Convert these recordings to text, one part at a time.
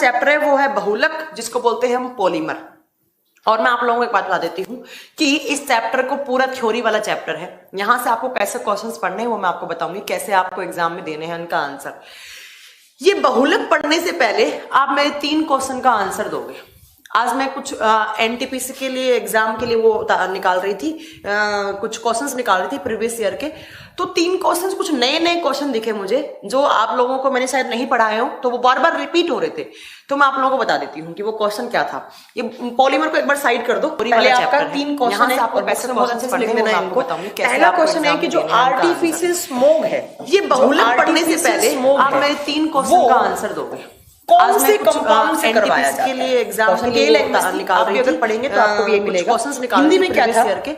Chapter है वो है बहुलक, जिसको बोलते हैं हम पॉलीमर। और मैं आप लोगों को एक बात बता देती हूँ कि इस चैप्टर को पूरा थ्योरी वाला चैप्टर है। यहां से आपको कैसे क्वेश्चंस पढ़ने हैं वो मैं आपको बताऊंगी, कैसे आपको एग्जाम में देने हैं उनका आंसर। ये बहुलक पढ़ने से पहले आप मेरे 3 क्वेश्चन का आंसर दोगे। आज मैं कुछ एनटीपीसी के लिए एग्जाम के लिए वो निकाल रही थी, कुछ क्वेश्चंस निकाल रही थी प्रीवियस ईयर के। तो 3 क्वेश्चंस कुछ नए नए क्वेश्चन दिखे मुझे, जो आप लोगों को मैंने शायद नहीं पढ़ाए हो, तो वो बार बार रिपीट हो रहे थे। तो मैं आप लोगों को बता देती हूँ कि वो क्वेश्चन क्या था। ये पॉलीमर को एक बार साइड कर दो। पहले आपका 3 क्वेश्चन है, आपको कैसे क्वेश्चन लिख देना है इनको। पहला क्वेश्चन है कि जो आर्टिफिशियल स्मोक है, ये बहुलक पढ़ने से पहले आप मेरे 3 क्वेश्चन का आंसर दोगे। कौन से कंपाउंड से करवाया जाता है के लिए एग्जाम स्केल निकाल रही थी, अगर पढ़ेंगे तो आपको भी ये मिलेगा। क्वेश्चंस निकाल हिंदी में क्या था के,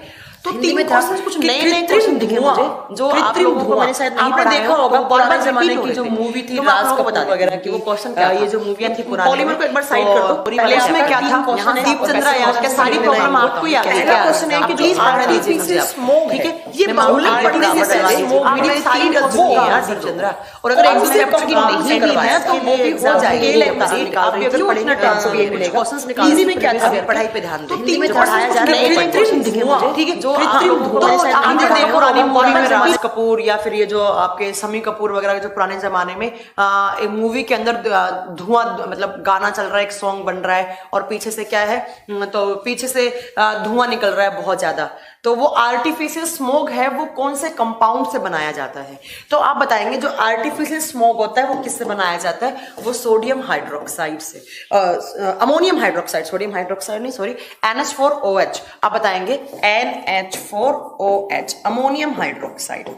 तो 3 क्वेश्चंस कुछ नए नए क्वेश्चन दिखे मुझे, जो आप लोगों को मैंने शायद नहीं पढ़ा देखा होगा। पुराने जमाने की जो मूवी थी राज कपूर वगैरह की, वो क्वेश्चन क्या, ये जो मूवियां थी पुरानी, पॉलीमर को एक बार साइड कर दो। पहले उसमें क्या था, यहां दीप चंद्रा याद के सारी प्रॉब्लम आपको याद है। पहला क्वेश्चन है कि प्लीज पढ़ दीजिए मुझे आप, ठीक है। ये बहुलक पढ़ने से पहले आप मेरी सारी गलती है यार दीप चंद्रा, और अगर एक चैप्टर की नहीं करवाया तो वो भी हो जाएगा। आप भी अगर पढ़ेंगे तो आपको भी मिलेगा। क्वेश्चंस निकाल हिंदी में क्या था, पढ़ाई पे ध्यान दो। हिंदी में पढ़ाया जा रहा है कृत्रिम धुआं, ठीक है। जो आपने देखो पुरानी मूवी में राज कपूर या फिर ये जो आपके शम्मी कपूर वगैरह जो पुराने जमाने में एक मूवी के अंदर धुआं, मतलब गाना चल रहा है, एक सॉन्ग बन रहा है और पीछे से क्या है, तो पीछे से धुआं निकल रहा है बहुत ज्यादा। तो वो आर्टिफिशियल स्मोक है, वो कौन से कंपाउंड से बनाया जाता है। तो आप बताएंगे जो आर्टिफिशियल स्मोक होता है वो किससे बनाया जाता है। वो सोडियम हाइड्रोक्साइड से, अमोनियम हाइड्रोक्साइड, सोडियम हाइड्रोक्साइड नहीं सॉरी, NH4OH। आप बताएंगे NH4OH, अमोनियम हाइड्रोक्साइड।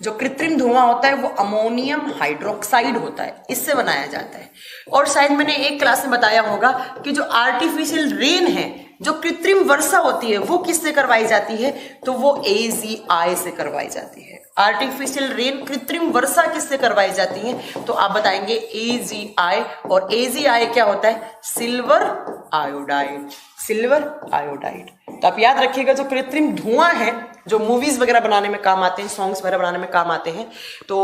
जो कृत्रिम धुआं होता है वो अमोनियम हाइड्रोक्साइड होता है, इससे बनाया जाता है। और शायद मैंने एक क्लास में बताया होगा कि जो आर्टिफिशियल रेन है, जो कृत्रिम वर्षा होती है, वो किससे करवाई जाती है, तो वो AGI से करवाई जाती है। आर्टिफिशियल रेन, कृत्रिम वर्षा किससे करवाई जाती है, तो आप बताएंगे AGI। और AGI क्या होता है, सिल्वर आयोडाइड, सिल्वर आयोडाइड। तो आप याद रखिएगा जो कृत्रिम धुआं है, जो मूवीज वगैरह बनाने में काम आते हैं, सॉन्ग्स वगैरह बनाने में काम आते हैं, तो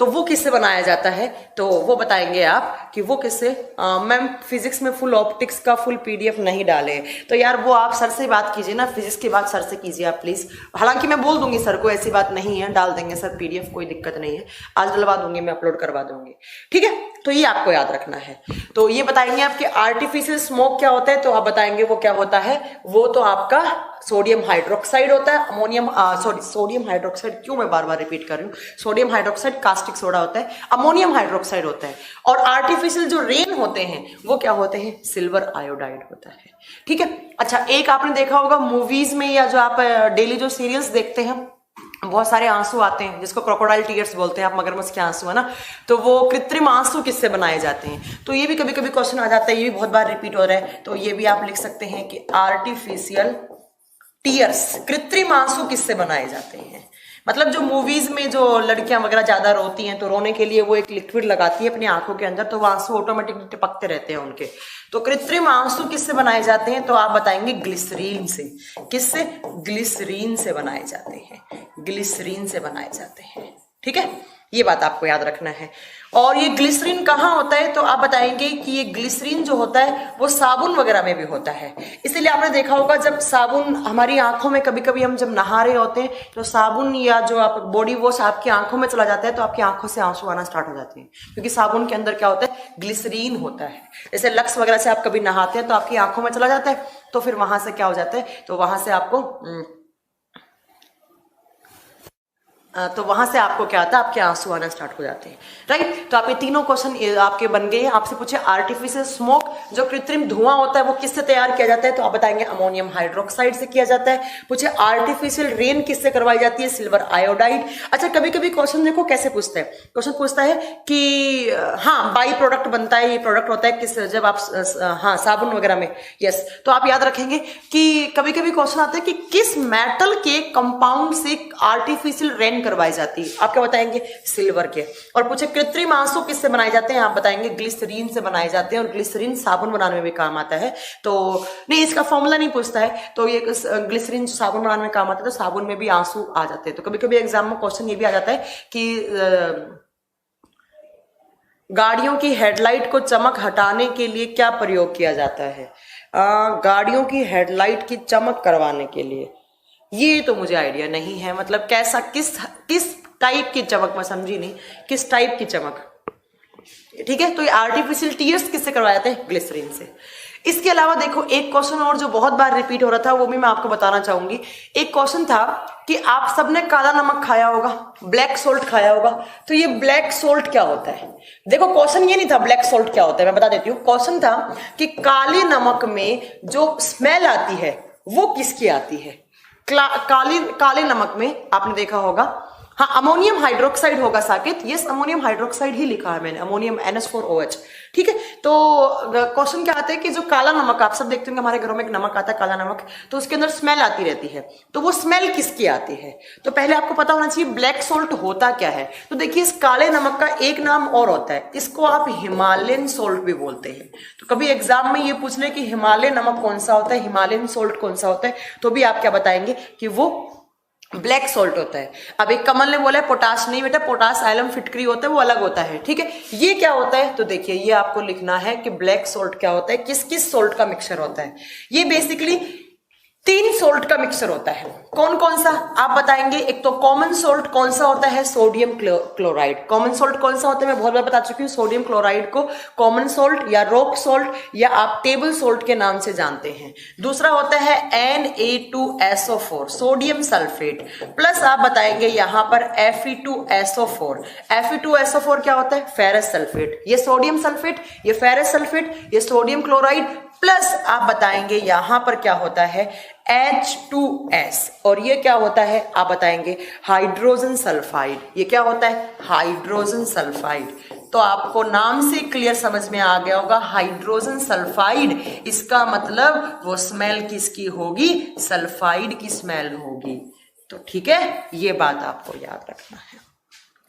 वो किससे बनाया जाता है, तो वो बताएंगे आप कि वो किससे। मैम फिजिक्स में फुल ऑप्टिक्स का फुल PDF नहीं डाले, तो यार वो आप सर से बात कीजिए ना, फिजिक्स की बात सर से कीजिए आप प्लीज। हालांकि मैं बोल दूंगी सर को, ऐसी बात नहीं है, डाल देंगे सर PDF, कोई दिक्कत नहीं है, आज डलवा दूंगी मैं, अपलोड करवा दूंगी, ठीक है। तो ये आपको याद रखना है। तो ये बताएंगे आपके आर्टिफिशियल स्मोक क्या होता है, तो आप बताएंगे वो क्या होता है, वो तो आपका सोडियम हाइड्रोक्साइड होता है। अमोनियम सोडियम हाइड्रोक्साइड, क्यों मैं बार बार रिपीट कर रही हूँ, सोडियम हाइड्रोक्साइड कास्टिक सोडा होता है, अमोनियम हाइड्रोक्साइड होता है। और आर्टिफिशियल जो रेन होते हैं वो क्या होते हैं, सिल्वर आयोडाइड होता है, ठीक है। अच्छा, एक आपने देखा होगा मूवीज में या जो आप डेली जो सीरियल्स देखते हैं, बहुत सारे आंसू आते हैं जिसको क्रोकोडाइल टीयर्स बोलते हैं, आप मगरमच्छ के आंसू है ना, तो वो कृत्रिम आंसू किससे बनाए जाते हैं। तो ये भी कभी कभी क्वेश्चन आ जाता है, ये भी बहुत बार रिपीट हो रहा है, तो ये भी आप लिख सकते हैं कि आर्टिफिशियल टीयर्स, कृत्रिम आंसू किससे बनाए जाते हैं। मतलब जो मूवीज में जो लड़कियां वगैरह ज्यादा रोती हैं, तो रोने के लिए वो एक लिक्विड लगाती है अपनी आंखों के अंदर, तो वो आंसू ऑटोमेटिकली टपकते रहते हैं उनके। तो कृत्रिम आंसू किससे बनाए जाते हैं, तो आप बताएंगे ग्लिसरीन से। किससे, ग्लिसरीन से बनाए जाते हैं, ग्लिसरीन से बनाए जाते हैं, ठीक है। ये बात आपको याद रखना है। और ये ग्लिसरीन कहाँ होता है, तो आप बताएंगे कि ये ग्लिसरीन जो होता है वो साबुन वगैरह में भी होता है। इसीलिए आपने देखा होगा जब साबुन हमारी आंखों में, कभी कभी हम जब नहा रहे होते हैं तो साबुन या जो आप बॉडी वॉश आपकी आंखों में चला जाता है, तो आपकी आंखों से आंसू आना स्टार्ट हो जाते हैं, क्योंकि साबुन के अंदर क्या होता है, ग्लिसरीन होता है। जैसे लक्स वगैरह से आप कभी नहाते हैं तो आपकी आंखों में चला जाता है, तो फिर वहां से क्या हो जाता है, तो वहां से आपको क्या आता है, आपके आंसू आना स्टार्ट हो जाते हैं, राइट। तो आप ये तीनों क्वेश्चन आपके बन गए हैं। आपसे पूछे आर्टिफिशियल स्मोक, जो कृत्रिम धुआं होता है वो किससे तैयार किया जाता है, तो आप बताएंगे अमोनियम हाइड्रोक्साइड से किया जाता है। पूछे आर्टिफिशियल रेन किससे करवाई जाती है, सिल्वर आयोडाइड। अच्छा, कभी कभी क्वेश्चन देखो कैसे पूछता है, क्वेश्चन पूछता है कि हाँ बाई प्रोडक्ट बनता है, ये प्रोडक्ट होता है किस, जब आप हाँ साबुन वगैरह में, यस। तो आप याद रखेंगे कि कभी कभी क्वेश्चन आता है कि किस मेटल के कंपाउंड से आर्टिफिशियल रेन करवाई जाती है, आप क्या बताएंगे, सिल्वर के। और पूछे कृत्रिम आंसू किससे बनाए जाते हैं, आप बताएंगे ग्लिसरीन से बनाए जाते हैं, और ग्लिसरीन साबुन बनाने में भी काम आता है। तो नहीं, इसका फॉर्मूला नहीं पूछता है, तो ये ग्लिसरीन साबुन बनाने में काम आता है, तो साबुन में भी आंसू आ जाते हैं। तो कभी कभी एग्जाम में क्वेश्चन ये भी आ जाता है कि गाड़ियों की हेडलाइट को चमक हटाने के लिए क्या प्रयोग किया जाता है? गाड़ियों की हेडलाइट की चमक करवाने के लिए, ये तो मुझे आइडिया नहीं है, मतलब कैसा, किस टाइप की चमक, मैं समझी नहीं, किस टाइप की चमक। ठीक है, तो ये आर्टिफिशियल टीयर्स किससे करवाए जाते हैं? ग्लिसरीन से। इसके अलावा देखो एक क्वेश्चन और जो बहुत बार रिपीट हो रहा था, वो भी मैं आपको बताना चाहूंगी। एक क्वेश्चन था कि आप सबने काला नमक खाया होगा, ब्लैक सोल्ट खाया होगा, तो ये ब्लैक सोल्ट क्या होता है? देखो क्वेश्चन ये नहीं था ब्लैक सोल्ट क्या होता है, मैं बता देती हूँ। क्वेश्चन था कि काले नमक में जो स्मेल आती है वो किसकी आती है? काले नमक में आपने देखा होगा, हाँ अमोनियम हाइड्रोक्साइड होगा साकेत, यस अमोनियम हाइड्रोक्साइड ही लिखा है मैंने, अमोनियम NH4OH। ठीक है, तो क्वेश्चन क्या आता है कि जो काला नमक, आप सब देखते होंगे हमारे घरों में एक नमक आता है काला नमक, तो उसके अंदर स्मेल आती रहती है, तो वो स्मेल किसकी आती है? तो पहले आपको पता होना चाहिए ब्लैक सोल्ट होता क्या है। तो देखिए इस काले नमक का एक नाम और होता है, इसको आप हिमालयन सोल्ट भी बोलते हैं। तो कभी एग्जाम में ये पूछ ले कि हिमालय नमक कौन सा होता है, हिमालयन सोल्ट कौन सा होता है, तो भी आप क्या बताएंगे कि वो ब्लैक सोल्ट होता है। अब एक कमल ने बोला है पोटाश, नहीं बेटा, पोटाश एलम फिटकरी होता है, वो अलग होता है। ठीक है, ये क्या होता है? तो देखिए ये आपको लिखना है कि ब्लैक सोल्ट क्या होता है, किस किस सोल्ट का मिक्सचर होता है। ये बेसिकली 3 सोल्ट का मिक्सचर होता है। कौन कौन सा आप बताएंगे? एक तो कॉमन सोल्ट कौन सा होता है? Sodium chloride. कॉमन सोल्ट कौन सा होता है? मैं बहुत बार बता चुकी हूँ, सोडियम क्लोराइड को कॉमन सोल्ट या रॉक सोल्ट या आप टेबल सोल्ट के नाम से जानते हैं। दूसरा होता है Na2SO4 सोडियम सल्फेट, प्लस आप बताएंगे यहां पर Fe2SO4। Fe2SO4 क्या होता है? Ferrous sulphate. ये सोडियम सल्फेट, ये फेरस सल्फेट, ये सोडियम क्लोराइड, प्लस आप बताएंगे यहां पर क्या होता है? H2S। और ये क्या होता है? आप बताएंगे हाइड्रोजन सल्फाइड। ये क्या होता है? Hydrogen sulphide. तो आपको नाम से क्लियर समझ में आ गया होगा, हाइड्रोजन सल्फाइड, इसका मतलब वो स्मेल किसकी होगी? सल्फाइड की स्मेल होगी। तो ठीक है, ये बात आपको याद रखना है।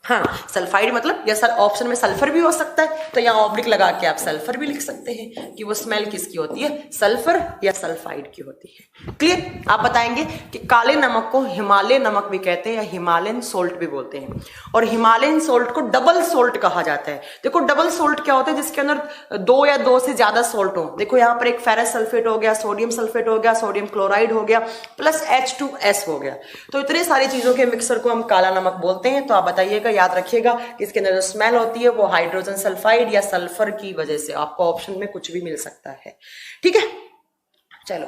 हाँ, सल्फाइड मतलब या सर ऑप्शन में सल्फर भी हो सकता है, तो यहाँ ऑब्लिक लगा के आप सल्फर भी लिख सकते हैं कि वो स्मेल किसकी होती है? सल्फर या सल्फाइड की होती है। क्लियर? आप बताएंगे कि काले नमक को हिमालय नमक भी कहते हैं या हिमालयन सोल्ट भी बोलते हैं, और हिमालयन सोल्ट को डबल सोल्ट कहा जाता है। देखो डबल सोल्ट क्या होता है? जिसके अंदर 2 या 2 से ज्यादा सोल्ट हो। देखो यहाँ पर एक फेरस सल्फेट हो गया, सोडियम सल्फेट हो गया, सोडियम क्लोराइड हो गया, प्लस H2S हो गया। तो इतने सारी चीजों के मिक्सर को हम काला नमक बोलते हैं। तो आप बताइएगा, याद रखिएगा कि इसके अंदर जो स्मेल होती है वो हाइड्रोजन सल्फाइड या सल्फर की वजह से। आपको ऑप्शन में कुछ भी मिल सकता है। ठीक है, चलो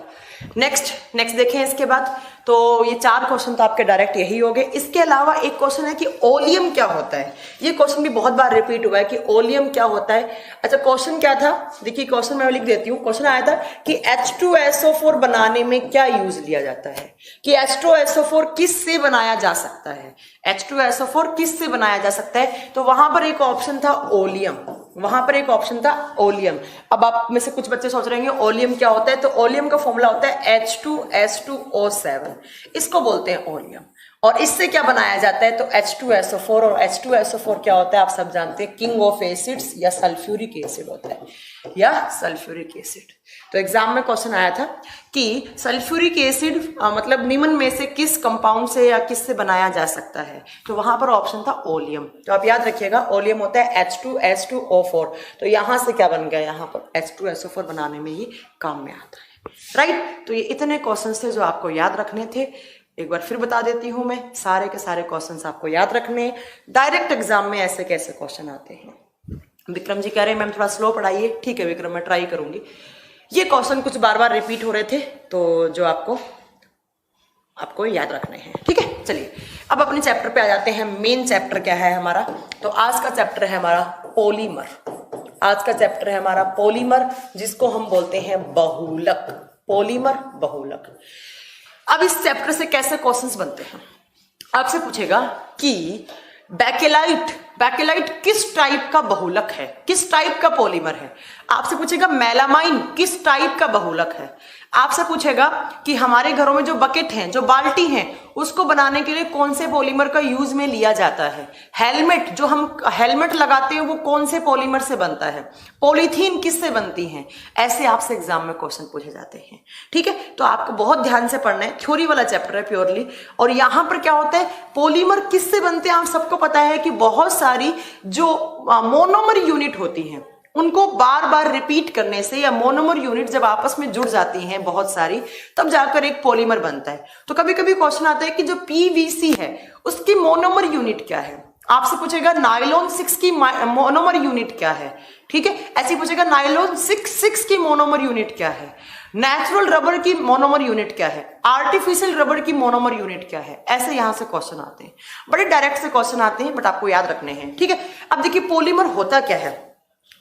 नेक्स्ट देखें। इसके बाद तो ये 4 क्वेश्चन तो आपके डायरेक्ट यही हो गए। इसके अलावा एक क्वेश्चन है कि ओलियम क्या होता है। ये क्वेश्चन भी बहुत बार रिपीट हुआ है कि ओलियम क्या होता है। अच्छा, क्वेश्चन क्या था? देखिए क्वेश्चन मैं लिख देती हूँ। क्वेश्चन आया था कि H2SO4 बनाने में क्या यूज लिया जाता है, कि H2SO4 किस से बनाया जा सकता है, H2SO4 किस से बनाया जा सकता है। तो वहां पर एक ऑप्शन था ओलियम, वहां पर एक ऑप्शन था ओलियम। अब आप में से कुछ बच्चे सोच रहे हैं ओलियम क्या होता है, तो ओलियम का फॉर्मूला होता है H2S2O7, इसको बोलते हैं ओलियम। और इससे क्या बनाया जाता है? तो H2SO4, और H2SO4 क्या होता है आप सब जानते हैं, किंग ऑफ एसिड्स या सल्फ्यूरिक एसिड होता है, या सल्फ्यूरिक एसिड। तो एग्जाम में क्वेश्चन आया था कि सल्फ्यूरिक एसिड मतलब निम्न में से किस कंपाउंड से या किस से बनाया जा सकता है, तो वहां पर ऑप्शन था ओलियम। तो आप याद रखिएगा ओलियम होता है H2S2O4। तो यहां से क्या बन गया? यहां पर H2SO4 बनाने में ही काम में आता है, राइट। तो ये इतने क्वेश्चन थे जो आपको याद रखने थे। एक बार फिर बता देती हूं मैं, सारे के सारे क्वेश्चंस आपको याद रखने। डायरेक्ट एग्जाम में ऐसे कैसे क्वेश्चन आते हैं। विक्रम जी कह रहे हैं मैम थोड़ा स्लो पढ़ाइए। ठीक है विक्रम, मैं ट्राई करूंगी। ये क्वेश्चन कुछ बार बार रिपीट हो रहे थे, तो जो आपको याद रखने हैं। ठीक है, चलिए अब अपने चैप्टर पे आ जाते हैं। मेन चैप्टर क्या है हमारा? तो आज का चैप्टर है हमारा पॉलीमर। आज का चैप्टर है हमारा पॉलीमर, जिसको हम बोलते हैं बहुलक। पॉलीमर, बहुलक। अब इस चैप्टर से कैसे क्वेश्चंस बनते हैं? आपसे पूछेगा कि बैकेलाइट किस टाइप का बहुलक है, किस टाइप का पॉलीमर है। आपसे पूछेगा मेलामाइन किस टाइप का बहुलक है। आपसे पूछेगा कि हमारे घरों में जो बकेट हैं, जो बाल्टी हैं, उसको बनाने के लिए कौन से पॉलीमर का यूज में लिया जाता है। हेलमेट, जो हम हेलमेट लगाते हैं, वो कौन से पॉलीमर से बनता है। पॉलीथीन किससे बनती है। ऐसे आपसे एग्जाम में क्वेश्चन पूछे जाते हैं। ठीक है, तो आपको बहुत ध्यान से पढ़ना है। थ्योरी वाला चैप्टर है प्योरली। और यहां पर क्या होता है, पॉलीमर किससे बनते हैं आप सबको पता है कि बहुत सारी जो मोनोमर यूनिट होती हैं उनको बार बार रिपीट करने से, या मोनोमर यूनिट जब आपस में जुड़ जाती हैं बहुत सारी, तब जाकर एक पॉलीमर बनता है। तो कभी कभी क्वेश्चन आता है कि जो पीवीसी है उसकी मोनोमर यूनिट क्या है। आपसे पूछेगा नायलॉन 6 की मोनोमर यूनिट क्या है, ठीक है। ऐसे पूछेगा नायलॉन 6 की मोनोमर यूनिट क्या है, नेचुरल रबर की मोनोमर यूनिट क्या है, आर्टिफिशियल रबर की मोनोमर यूनिट क्या है। ऐसे यहां से क्वेश्चन आते हैं, बड़े डायरेक्ट से क्वेश्चन आते हैं, बट आपको याद रखने हैं, ठीक है। अब देखिए पॉलीमर होता क्या है,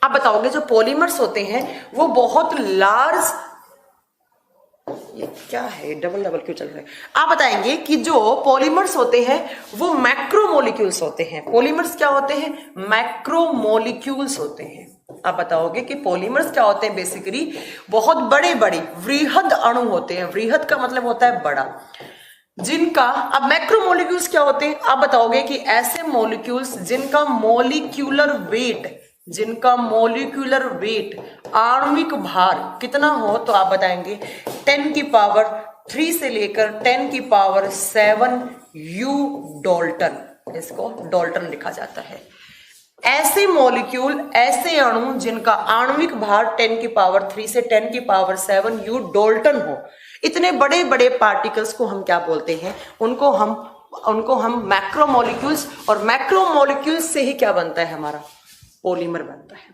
आप बताओगे। जो पॉलीमर्स होते हैं वो बहुत लार्ज, ये क्या है डबल डबल क्यों चल रहा है, आप बताएंगे कि जो पॉलीमर्स होते हैं वो मैक्रोमोलिक्यूल्स होते हैं। पॉलीमर्स क्या होते हैं, मैक्रोमोलिक्यूल्स होते हैं। आप बताओगे कि पॉलीमर्स क्या होते हैं, बेसिकली बहुत बड़े बड़े वृहद अणु होते हैं। वृहद का मतलब होता है बड़ा, जिनका, अब मैक्रोमोलिक्यूल्स क्या होते हैं, आप बताओगे कि ऐसे मॉलिक्यूल्स जिनका मोलिक्यूलर वेट आणविक भार कितना हो, तो आप बताएंगे 10 की पावर 3 से लेकर 10 की पावर 7 U डाल्टन, इसको डाल्टन लिखा जाता है। ऐसे मॉलिक्यूल, ऐसे अणु जिनका आणविक भार 10 की पावर 3 से 10 की पावर 7 U डाल्टन हो, इतने बड़े बड़े पार्टिकल्स को हम क्या बोलते हैं, उनको हम मैक्रोमोलिक्यूल्स, और मैक्रोमोलिक्यूल्स से ही क्या बनता है, हमारा पॉलीमर बनता है।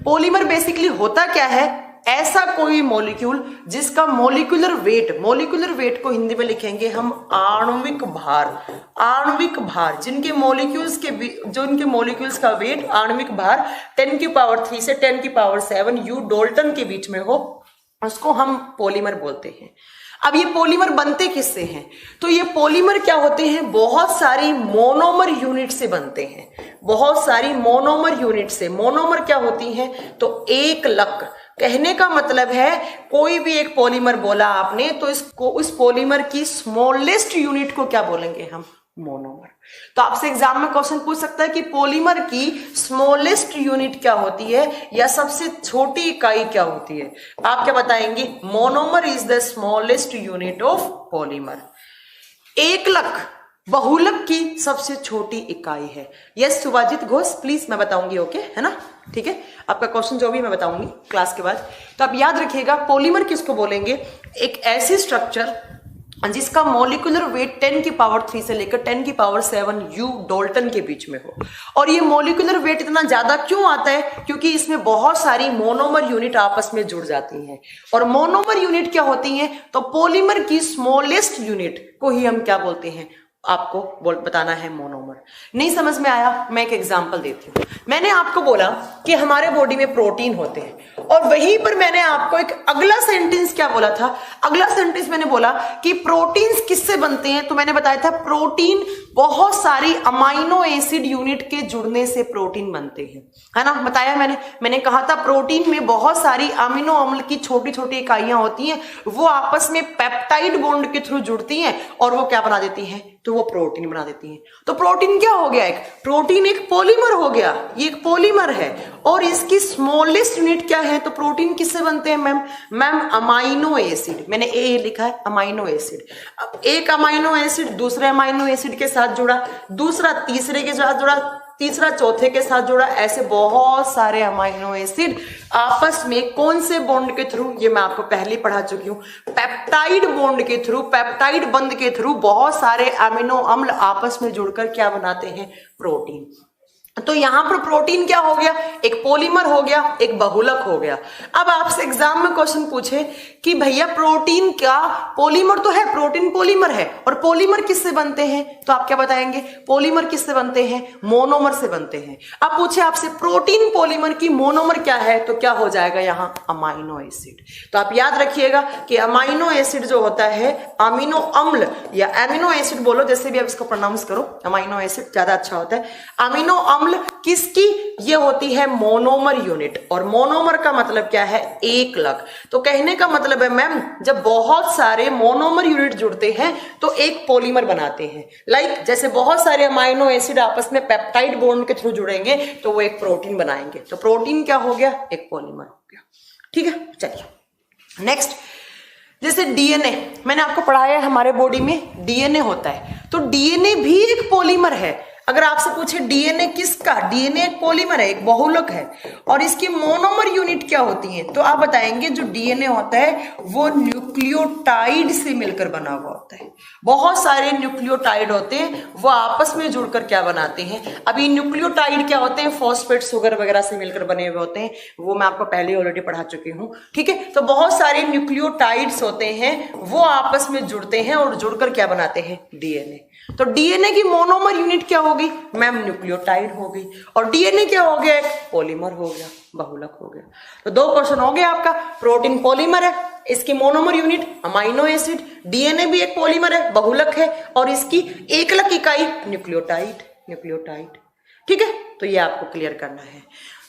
पॉलीमर बेसिकली होता क्या है, ऐसा कोई मॉलिक्यूल जिसका मोलिकुलर वेट को हिंदी में लिखेंगे हम आणविक भार, जिनके मॉलिक्यूल्स का वेट आणविक भार 10 की पावर 3 से 10 की पावर 7 U डाल्टन के बीच में हो, उसको हम पॉलीमर बोलते हैं। अब ये पॉलीमर बनते किससे हैं, तो ये पॉलीमर क्या होते हैं, बहुत सारी मोनोमर यूनिट से बनते हैं। बहुत सारी मोनोमर यूनिट से, मोनोमर क्या होती हैं, तो एक लक, कहने का मतलब है कोई भी एक पॉलीमर बोला आपने तो इसको, उस पॉलीमर की स्मॉलेस्ट यूनिट को क्या बोलेंगे हम, मोनोमर। तो आपसे एग्जाम में क्वेश्चन पूछ सकता है कि पॉलीमर की स्मॉलेस्ट यूनिट क्या होती है, या सबसे छोटी इकाई क्या होती है। आप क्या बताएंगे, monomer is the smallest unit of polymer. एकलक, बहुलक की सबसे छोटी इकाई है। यस सुभाजित घोष, प्लीज, मैं बताऊंगी, ओके है ना, ठीक है। आपका क्वेश्चन जो भी मैं बताऊंगी क्लास के बाद। तो आप याद रखिएगा पॉलीमर किसको बोलेंगे, एक ऐसी स्ट्रक्चर जिसका मॉलिक्यूलर वेट 10 की पावर 3 से लेकर 10 की पावर 7 U डाल्टन के बीच में हो। और ये मॉलिक्यूलर वेट इतना ज्यादा क्यों आता है, क्योंकि इसमें बहुत सारी मोनोमर यूनिट आपस में जुड़ जाती हैं। और मोनोमर यूनिट क्या होती हैं, तो पॉलीमर की स्मॉलेस्ट यूनिट को ही हम क्या बोलते हैं, आपको बताना है मोनोमर। नहीं समझ में आया, मैं एक एग्जांपल देती हूँ। मैंने आपको बोला कि हमारे बॉडी में प्रोटीन होते हैं, और वहीं पर मैंने आपको एक अगला सेंटेंस क्या बोला था, अगला सेंटेंस मैंने बोला कि प्रोटीन्स किससे बनते हैं, तो मैंने बताया था प्रोटीन बहुत सारी अमाइनो एसिड यूनिट के जुड़ने से प्रोटीन बनते हैं, है ना, बताया मैंने कहा था प्रोटीन में बहुत सारी अमीनो अम्ल की छोटी छोटी इकाइयां होती हैं, वो आपस में पेप्टाइड बॉन्ड के थ्रू जुड़ती हैं और वो क्या बना देती हैं, तो वो प्रोटीन बना देती हैं। तो प्रोटीन क्या हो गया, प्रोटीन एक पॉलीमर हो गया, ये एक पॉलीमर है। और इसकी स्मॉलेस्ट यूनिट क्या है, तो प्रोटीन किससे बनते हैं मैम अमाइनो एसिड, मैंने ए लिखा है अमाइनो एसिड। अब एक अमाइनो एसिड दूसरे अमाइनो एसिड के साथ जुड़ा, दूसरा तीसरे के साथ जुड़ा, तीसरा चौथे के साथ जुड़ा, ऐसे बहुत सारे अमाइनो एसिड आपस में कौन से बॉन्ड के थ्रू, ये मैं आपको पहले पढ़ा चुकी हूं, पेप्टाइड बॉन्ड के थ्रू, पेप्टाइड बंध के थ्रू बहुत सारे अमीनो अम्ल आपस में जुड़कर क्या बनाते हैं, प्रोटीन। तो यहां पर प्रोटीन क्या हो गया, एक पॉलीमर हो गया, एक बहुलक हो गया। अब आपसे एग्जाम में क्वेश्चन पूछे कि भैया प्रोटीन क्या पॉलीमर, तो है प्रोटीन पॉलीमर है, और पॉलीमर किससे बनते हैं, तो आप क्या बताएंगे, पॉलीमर किससे बनते हैं, मोनोमर से बनते हैं। अब पूछे आपसे प्रोटीन पॉलीमर की मोनोमर क्या है, तो क्या हो जाएगा यहां अमाइनो एसिड। तो आप याद रखिएगा कि अमाइनो एसिड जो होता है, अमीनो अम्ल या एमिनो एसिड बोलो, जैसे भी आप इसको प्रोनाउंस करो, अमाइनो एसिड ज्यादा अच्छा होता है। अमीनो अम्ल किसकी, ये होती है मोनोमर यूनिट, और मोनोमर का मतलब क्या है, एक लग। तो कहने का मतलब है मैम जब बहुत सारे मोनोमर यूनिट जुड़ते हैं तो एक पॉलीमर बनाते हैं। लाइक जैसे बहुत सारे अमाइनो एसिड आपस में पेप्टाइड बॉन्ड के थ्रू जुड़ेंगे तो वो एक प्रोटीन बनाएंगे। तो प्रोटीन क्या हो गया, एक पॉलीमर हो गया, ठीक है। चलिए नेक्स्ट, जैसे डीएनए मैंने आपको पढ़ाया है, हमारे बॉडी में डीएनए होता है, तो डीएनए भी एक पॉलीमर है। अगर आपसे पूछे डीएनए किसका, डीएनए एक पॉलीमर है, एक बहुलक है, और इसकी मोनोमर यूनिट क्या होती है, तो आप बताएंगे जो डीएनए होता है वो न्यूक्लियोटाइड से मिलकर बना हुआ होता है। बहुत सारे न्यूक्लियोटाइड होते हैं, वो आपस में जुड़कर क्या बनाते हैं। अभी न्यूक्लियोटाइड क्या होते हैं, फॉस्फेट शुगर वगैरह से मिलकर बने हुए होते हैं, वो मैं आपको पहले ऑलरेडी पढ़ा चुकी हूँ, ठीक है। तो बहुत सारे न्यूक्लियोटाइड्स होते हैं, वो आपस में जुड़ते हैं और जुड़कर क्या बनाते हैं, डीएनए। तो डीएनए की मोनोमर यूनिट क्या होगी मैम, न्यूक्लियोटाइड हो गई, और डीएनए क्या हो गया, एक पॉलीमर हो गया, बहुलक हो गया। तो दो क्वेश्चन हो गया आपका, प्रोटीन पॉलीमर है, इसकी monomer unit amino acid, DNA भी एक पॉलीमर है, बहुलक है, और इसकी एकलक इकाई न्यूक्लियोटाइड, ठीक है। तो ये आपको क्लियर करना है।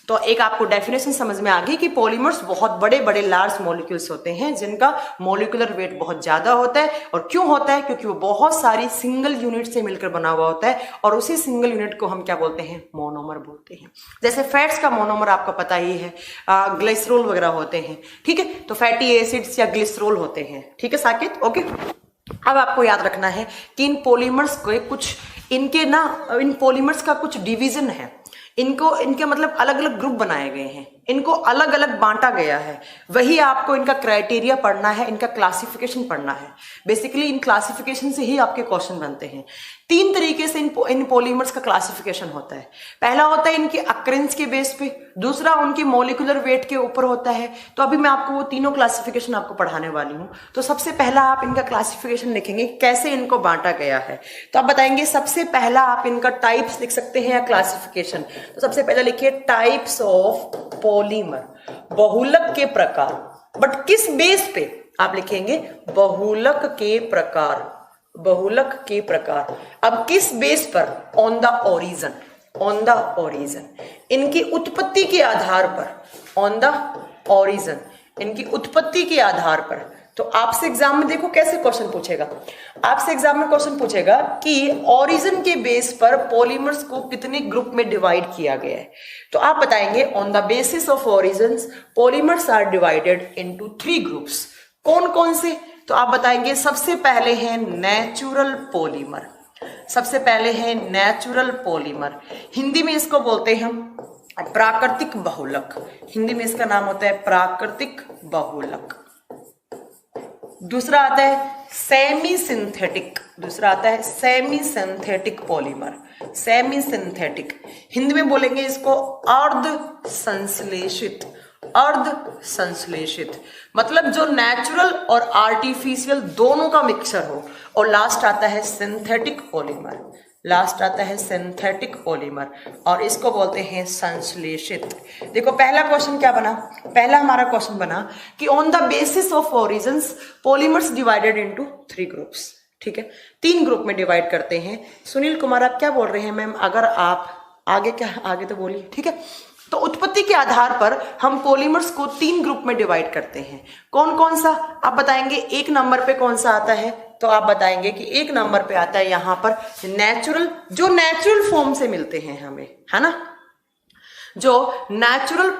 तो एक आपको डेफिनेशन समझ में आ गई कि पॉलीमर्स बहुत बड़े बड़े लार्ज मॉलिक्यूल्स होते हैं जिनका मॉलिक्यूलर वेट बहुत ज्यादा होता है। और क्यों होता है, क्योंकि वो बहुत सारी सिंगल यूनिट से मिलकर बना हुआ होता है, और उसी सिंगल यूनिट को हम क्या बोलते हैं, मोनोमर बोलते हैं। जैसे फैट्स का मोनोमर आपको पता ही है, ग्लिसरॉल वगैरह होते हैं, ठीक है। तो फैटी एसिड्स या ग्लिसरॉल होते हैं, ठीक है साकेत, ओके। अब आपको याद रखना है कि इन पॉलीमर्स को कुछ इन पॉलीमर्स का कुछ डिवीजन है, इनके मतलब अलग अलग ग्रुप बनाए गए हैं, इनको अलग अलग बांटा गया है। वही आपको इनका क्राइटेरिया पढ़ना है, इनका क्लासिफिकेशन पढ़ना है। बेसिकली इन क्लासिफिकेशन से ही आपके क्वेश्चन बनते हैं। 3 तरीके से इन पॉलीमर्स का क्लासिफिकेशन होता है। पहला होता है इनकी अक्रेंस के बेस पे, दूसरा उनकी मॉलिक्यूलर वेट के ऊपर होता है। तो अभी मैं आपको वो तीनों क्लासिफिकेशन आपको पढ़ाने वाली हूँ। तो सबसे पहला आप इनका क्लासिफिकेशन लिखेंगे, कैसे इनको बांटा गया है। तो आप बताएंगे सबसे पहला आप इनका टाइप्स लिख सकते हैं या क्लासिफिकेशन। तो सबसे पहले लिखिए टाइप्स ऑफ पॉलीमर, बहुलक के प्रकार। बट किस बेस पे आप लिखेंगे, बहुलक के प्रकार, बहुलक के प्रकार। अब किस बेस पर, on the origin, on the origin, इनकी उत्पत्ति के आधार पर, ऑन द ओरिजिन, इनकी उत्पत्ति के आधार पर। तो आपसे एग्जाम में देखो कैसे क्वेश्चन पूछेगा, आपसे एग्जाम में क्वेश्चन पूछेगा कि ओरिजिन के बेस पर पॉलीमर्स को कितने ग्रुप में डिवाइड किया गया है। तो आप बताएंगे on the basis of origins polymers are divided into 3 groups. कौन कौन से, तो आप बताएंगे सबसे पहले है नेचुरल पॉलीमर, सबसे पहले है नेचुरल पॉलीमर, हिंदी में इसको बोलते हैं हम प्राकृतिक बहुलक, हिंदी में इसका नाम होता है प्राकृतिक बहुलक। दूसरा आता है सेमी सिंथेटिक, दूसरा आता है semi synthetic polymer, semi synthetic, Hindi में बोलेंगे इसको अर्ध संश्लेषित, अर्ध संश्लेषित, मतलब जो नेचुरल और आर्टिफिशियल दोनों का मिक्सचर हो। और लास्ट आता है सिंथेटिक पॉलीमर, लास्ट आता है सिंथेटिक पॉलीमर, और इसको बोलते हैं संश्लेषित। देखो पहला क्वेश्चन क्या बना, पहला हमारा क्वेश्चन बना कि on the basis of origins polymers divided into 3 groups, ठीक है, 3 ग्रुप में डिवाइड करते हैं। सुनील कुमार आप क्या बोल रहे हैं मैम, अगर आप आगे क्या, आगे तो बोलिए, ठीक है। तो उत्पत्ति के आधार पर हम पॉलीमर्स को 3 ग्रुप में डिवाइड करते हैं। कौन कौन सा, आप बताएंगे 1 नंबर पे कौन सा आता है, तो आप बताएंगे कि 1 नंबर पे आता है यहाँ पर नेचुरल, जो नेचुरल फॉर्म से मिलते हैं हमें, है ना, जो नेचुरल,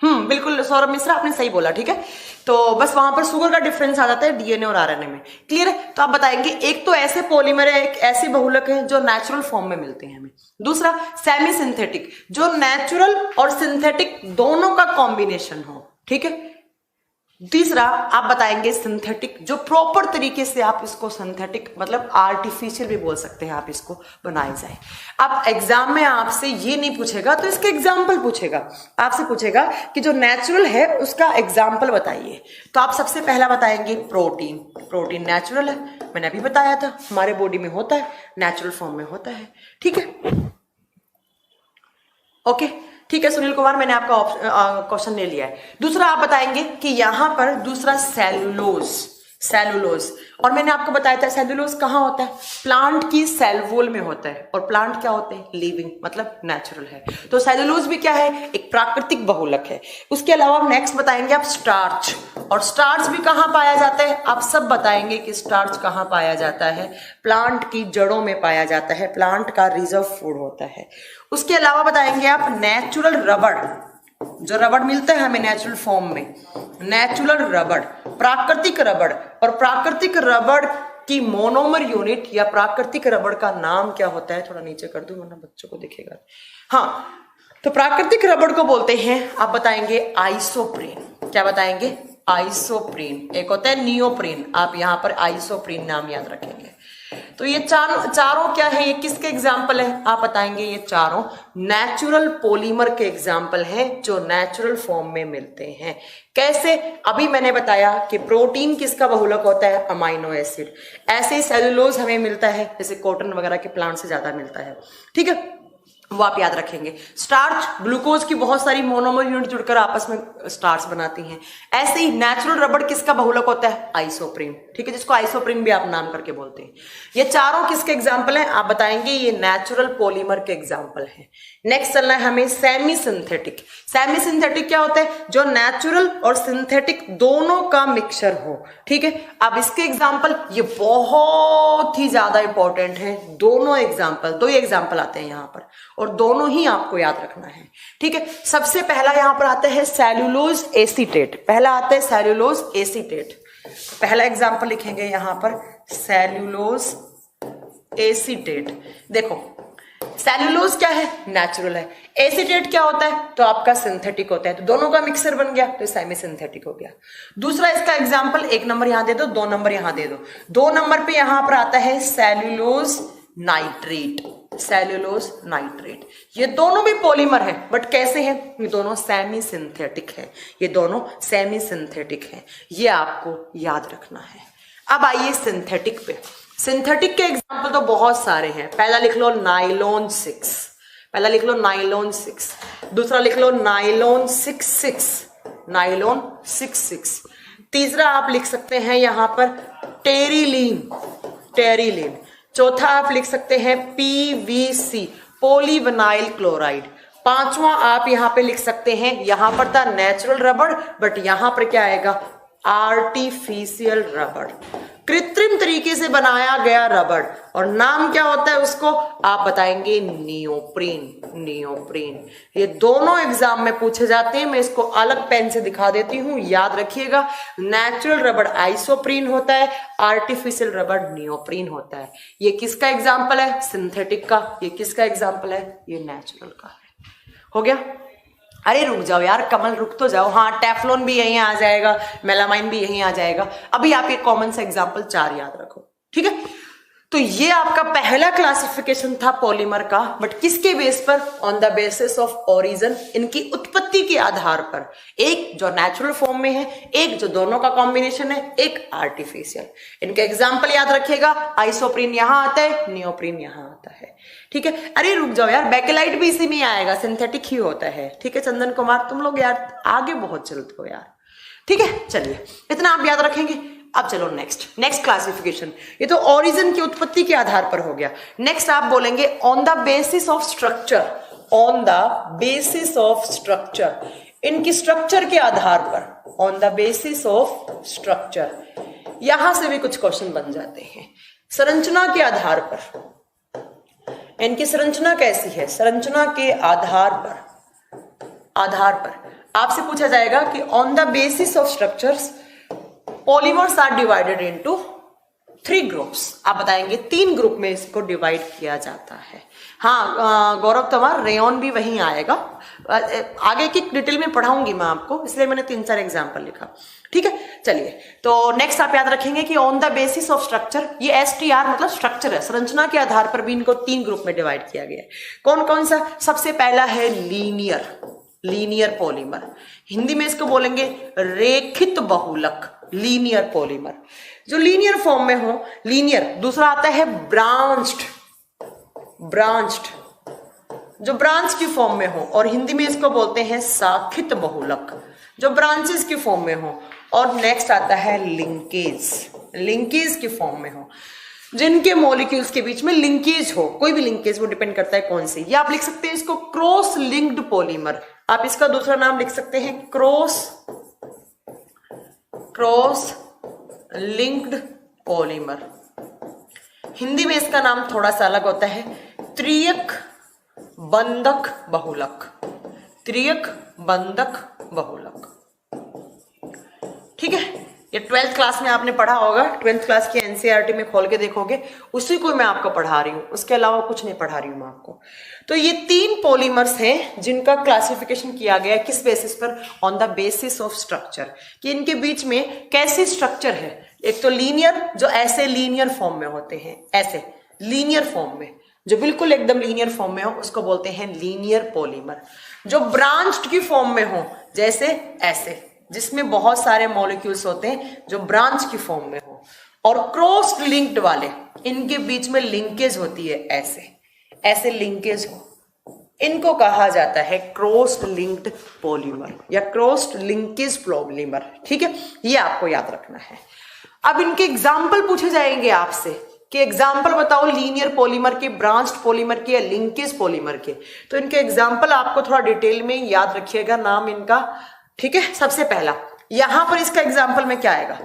बिल्कुल सौरभ मिश्रा आपने सही बोला, ठीक है। तो बस वहां पर शुगर का डिफरेंस आ जाता है डीएनए और आरएनए में, क्लियर है। तो आप बताएंगे एक तो ऐसे पॉलीमर है, एक ऐसे बहुलक है जो नेचुरल फॉर्म में मिलते हैं हमें। दूसरा सेमी सिंथेटिक, जो नेचुरल और सिंथेटिक दोनों का कॉम्बिनेशन हो, ठीक है। तीसरा आप बताएंगे सिंथेटिक, जो प्रॉपर तरीके से आप इसको सिंथेटिक मतलब आर्टिफिशियल भी बोल सकते हैं, आप इसको बनाए जाए। अब एग्जाम में आपसे ये नहीं पूछेगा तो इसके एग्जाम्पल पूछेगा, आपसे पूछेगा कि जो नेचुरल है उसका एग्जाम्पल बताइए। तो आप सबसे पहला बताएंगे प्रोटीन, प्रोटीन नेचुरल है, मैंने अभी बताया था हमारे बॉडी में होता है, नेचुरल फॉर्म में होता है, ठीक है, ओके, ठीक है सुनील कुमार, मैंने आपका क्वेश्चन ले लिया है। दूसरा आप बताएंगे कि यहां पर दूसरा सेलुलोज, सेलुलोज, और मैंने आपको बताया था सेलुलोज कहाँ होता है, प्लांट की सेल वॉल में होता है, और प्लांट क्या होते हैं, लिविंग, मतलब नेचुरल है। तो सेलुलोज भी क्या है, एक प्राकृतिक बहुलक है। उसके अलावा नेक्स्ट बताएंगे आप स्टार्च, और स्टार्च भी कहाँ पाया जाता है, आप सब बताएंगे कि स्टार्च कहाँ पाया जाता है, प्लांट की जड़ों में पाया जाता है, प्लांट का रिजर्व फूड होता है। उसके अलावा बताएंगे आप नेचुरल रबड़, जो रबड़ मिलता है हमें नेचुरल फॉर्म में, नेचुरल रबड़, प्राकृतिक रबड़, और प्राकृतिक रबड़ कि मोनोमर यूनिट या प्राकृतिक रबड़ का नाम क्या होता है। थोड़ा नीचे कर दूं वरना बच्चों को दिखेगा। हाँ, तो प्राकृतिक रबड़ को बोलते हैं, आप बताएंगे आइसोप्रीन। क्या बताएंगे? आइसोप्रीन। एक होता है नियोप्रीन, आप यहां पर आइसोप्रीन नाम याद रखेंगे। तो ये चारों क्या है, ये किसके एग्जाम्पल है? आप बताएंगे ये चारों नेचुरल पॉलीमर के एग्जाम्पल हैं जो नेचुरल फॉर्म में मिलते हैं। कैसे? अभी मैंने बताया कि प्रोटीन किसका बहुलक होता है? Amino acid. ऐसे ही सेलुलोज हमें मिलता है, जैसे कॉटन वगैरह के प्लांट से ज्यादा मिलता है। ठीक है, वो आप याद रखेंगे। स्टार्च, ग्लूकोज की बहुत सारी मोनोमर यूनिट जुड़कर आपस में स्टार्च बनाती हैं। ऐसे ही नेचुरल रबड़ किसका बहुलक होता है? आइसोप्रीन। ठीक है, जिसको आइसोप्रीन भी आप नाम करके बोलते हैं। ये चारों किसके एग्जाम्पल हैं? आप बताएंगे ये नेचुरल पॉलीमर के एग्जाम्पल हैं। नेक्स्ट चलना है हमें सेमी सिंथेटिक। सेमी सिंथेटिक क्या होता है? जो नेचुरल और सिंथेटिक दोनों का मिक्सचर हो। ठीक है, अब इसके एग्जाम्पल ये बहुत ही ज्यादा इंपॉर्टेंट है। दोनों एग्जाम्पल, दो ही एग्जाम्पल आते हैं यहां पर और दोनों ही आपको याद रखना है। ठीक है, सबसे पहला यहां पर आता है सेल्यूलोज एसीटेट। पहला आता है सेल्यूलोज एसीटेट। पहला एग्जाम्पल लिखेंगे यहां पर सेल्यूलोज एसीटेट। देखो, सेल्यूलोज क्या है? नेचुरल है। एसीटेट क्या होता है? तो आपका सिंथेटिक होता है। तो दोनों का मिक्सर बन गया तो सेमी सिंथेटिक हो गया। दूसरा इसका एग्जाम्पल, 1 नंबर यहां दे दो, 2 नंबर यहां दे दो। 2 नंबर पे यहां पर आता है सेल्यूलोज नाइट्रेट। सेल्यूलोज नाइट्रेट, ये दोनों भी पॉलीमर है, बट कैसे हैं? ये दोनों सेमी सिंथेटिक है। ये दोनों सेमी सिंथेटिक है, ये आपको याद रखना है। अब आइए सिंथेटिक पे। सिंथेटिक के एग्जाम्पल तो बहुत सारे हैं। पहला लिख लो नाइलॉन 6। पहला लिख लो नाइलॉन 6। दूसरा लिख लो नाइलॉन 66। नाइलॉन 66। तीसरा आप लिख सकते हैं यहां पर टेरिलीन। टेरिलीन। चौथा आप लिख सकते हैं पीवीसी, पॉलीविनाइल क्लोराइड। पांचवा आप यहां पे लिख सकते हैं, यहां पर था नेचुरल रबड़, बट यहां पर क्या आएगा? आर्टिफिशियल रबड़, कृत्रिम तरीके से बनाया गया रबड़। और नाम क्या होता है उसको? आप बताएंगे नियोप्रीन। नियोप्रीन। ये दोनों एग्जाम में पूछे जाते हैं। मैं इसको अलग पेन से दिखा देती हूं, याद रखिएगा। नेचुरल रबड़ आइसोप्रीन होता है, आर्टिफिशियल रबड़ नियोप्रीन होता है। ये किसका एग्जाम्पल है? सिंथेटिक का। ये किसका एग्जाम्पल है? ये नेचुरल का है। हो गया? अरे रुक जाओ यार, कमल रुक तो जाओ। हाँ, टेफ्लॉन भी यहीं आ जाएगा, मेलामाइन भी यहीं आ जाएगा। अभी आप ये कॉमन सा एग्जाम्पल 4 याद रखो। ठीक है, तो ये आपका पहला क्लासिफिकेशन था पॉलीमर का, बट किसके बेस पर? On the basis of origin, इनकी उत्पत्ति के आधार पर। एक जो नेचुरल फॉर्म में है, एक जो दोनों का कॉम्बिनेशन है, एक आर्टिफिशियल। इनके एग्जाम्पल याद रखिएगा। आइसोप्रीन यहां आता है, नियोप्रीन यहां आता है। ठीक है, अरे रुक जाओ यार, बेकेलाइट भी इसी में आएगा, सिंथेटिक ही होता है। ठीक है चंदन कुमार, तुम लोग यार आगे बहुत चलते हो यार। ठीक है, चलिए इतना आप याद रखेंगे। अब चलो नेक्स्ट क्लासिफिकेशन। ये तो ओरिजिन की उत्पत्ति के आधार पर हो गया। नेक्स्ट आप बोलेंगे on the basis of structure. On the basis of structure, इनकी स्ट्रक्चर के आधार पर। On the basis of structure, यहां से भी कुछ क्वेश्चन बन जाते हैं। संरचना के आधार पर, इनकी संरचना कैसी है? संरचना के आधार पर आपसे पूछा जाएगा कि on the basis of structures polymers are divided into 3 groups. आप बताएंगे 3 ग्रुप में इसको डिवाइड किया जाता है। हाँ गौरव तंवर, रेयन भी वहीं आएगा। आगे की डिटेल में पढ़ाऊंगी मैं आपको, इसलिए मैंने 3-4 एग्जाम्पल लिखा। ठीक है, चलिए तो नेक्स्ट आप याद रखेंगे कि on the basis of structure, ये STR मतलब स्ट्रक्चर है। संरचना के आधार पर भी इनको 3 ग्रुप में डिवाइड किया गया है। कौन कौन सा? सबसे पहला है लीनियर पॉलीमर। हिंदी में इसको बोलेंगे रेखित बहुलक, लीनियर पॉलीमर, जो लीनियर फॉर्म में हो। लीनियर। दूसरा आता है ब्रांच्ड, जो ब्रांच की फॉर्म में हो, और हिंदी में इसको बोलते हैं शाखित बहुलक, जो ब्रांचेस की फॉर्म में हो। और नेक्स्ट आता है लिंकेज की फॉर्म में हो, जिनके मॉलिक्यूल्स के बीच में लिंकेज हो। कोई भी लिंकेज, वो डिपेंड करता है कौन सी। या आप लिख सकते हैं इसको क्रॉस लिंक्ड पॉलीमर। आप इसका दूसरा नाम लिख सकते हैं क्रॉस लिंक्ड पॉलीमर। हिंदी में इसका नाम थोड़ा सा अलग होता है, त्रियक बंधक बहुलक। ठीक है, ये 12th क्लास में आपने पढ़ा होगा। 12th क्लास की एनसीईआरटी में खोल के देखोगे उसी को मैं आपको पढ़ा रही हूँ, उसके अलावा कुछ नहीं पढ़ा रही हूँ मैं आपको। तो ये 3 पॉलीमर्स हैं जिनका क्लासिफिकेशन किया गया है किस बेसिस पर, on the basis of structure, कि इनके बीच में कैसी स्ट्रक्चर है। एक तो लीनियर, जो ऐसे लीनियर फॉर्म में होते हैं, ऐसे लीनियर फॉर्म में, जो बिल्कुल एकदम लीनियर फॉर्म में हो उसको बोलते हैं लीनियर पॉलीमर। जो ब्रांच्ड की फॉर्म में हो, जैसे ऐसे, जिसमें बहुत सारे मॉलिक्यूल्स होते हैं जो ब्रांच की फॉर्म में हो, और क्रॉस लिंक्ड वाले, इनके बीच में लिंकेज होती है, ऐसे ऐसे लिंकेज हो, इनको कहा जाता है क्रॉस लिंक्ड पॉलीमर या क्रॉस लिंकेज पॉलीमर। ठीक है, ये आपको याद रखना है। अब इनके एग्जाम्पल पूछे जाएंगे आपसे कि एग्जाम्पल बताओ लीनियर पॉलीमर के, ब्रांच्ड पॉलीमर के या लिंकेज पॉलीमर के। तो इनके एग्जाम्पल आपको थोड़ा डिटेल में याद रखिएगा, नाम इनका। ठीक है, सबसे पहला यहां पर इसका एग्जाम्पल में क्या आएगा,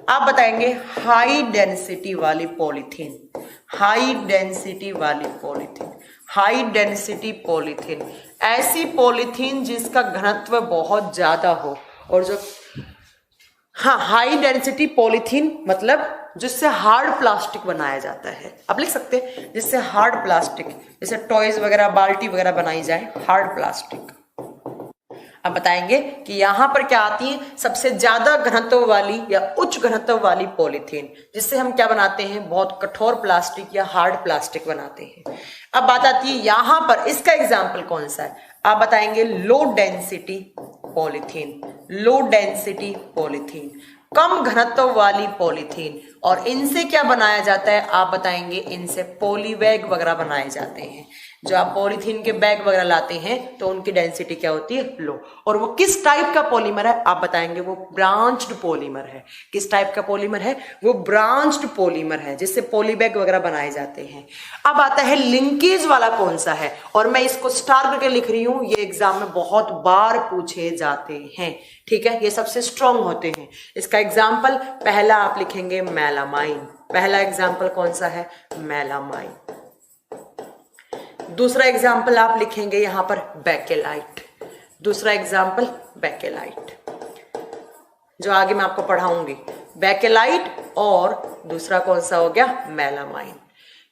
आप बताएंगे हाई डेंसिटी वाली पॉलीथीन, हाई डेंसिटी वाली पॉलीथीन, हाई डेंसिटी पॉलीथीन, ऐसी पॉलीथीन जिसका घनत्व बहुत ज्यादा हो, और जो, हाँ, हाई डेंसिटी पॉलीथीन मतलब जिससे हार्ड प्लास्टिक बनाया जाता है। आप लिख सकते हैं जिससे हार्ड प्लास्टिक, जैसे टॉयज वगैरह, बाल्टी वगैरह बनाई जाए, हार्ड प्लास्टिक। अब बताएंगे कि यहां पर क्या आती है, सबसे ज्यादा घनत्व वाली या उच्च घनत्व वाली पॉलीथीन, जिससे हम क्या बनाते हैं, बहुत कठोर प्लास्टिक या हार्ड प्लास्टिक बनाते हैं। अब बात आती है यहां पर इसका एग्जाम्पल कौन सा है, आप बताएंगे low density polythene, low density polythene, कम घनत्व वाली पॉलीथीन। और इनसे क्या बनाया जाता है, आप बताएंगे इनसे पॉलीबैग वगैरह बनाए जाते हैं। जो आप पॉलीथीन के बैग वगैरह लाते हैं तो उनकी डेंसिटी क्या होती है, लो। और वो किस टाइप का पॉलीमर है, आप बताएंगे वो ब्रांच्ड पॉलीमर है। किस टाइप का पॉलीमर है, वो ब्रांच्ड पॉलीमर है, जिससे पॉलीबैग वगैरह बनाए जाते हैं। अब आता है लिंकेज वाला कौन सा है, और मैं इसको स्टार करके लिख रही हूं, ये एग्जाम में बहुत बार पूछे जाते हैं। ठीक है, ये सबसे स्ट्रॉन्ग होते हैं। इसका एग्जाम्पल पहला आप लिखेंगे मेलामाइन, पहला एग्जाम्पल कौन सा है, मेलामाइन। दूसरा एग्जाम्पल आप लिखेंगे यहां पर बेकेलाइट, दूसरा एग्जाम्पल बेकेलाइट, जो आगे मैं आपको पढ़ाऊंगी, बेकेलाइट। और दूसरा कौन सा हो गया, मेलामाइन।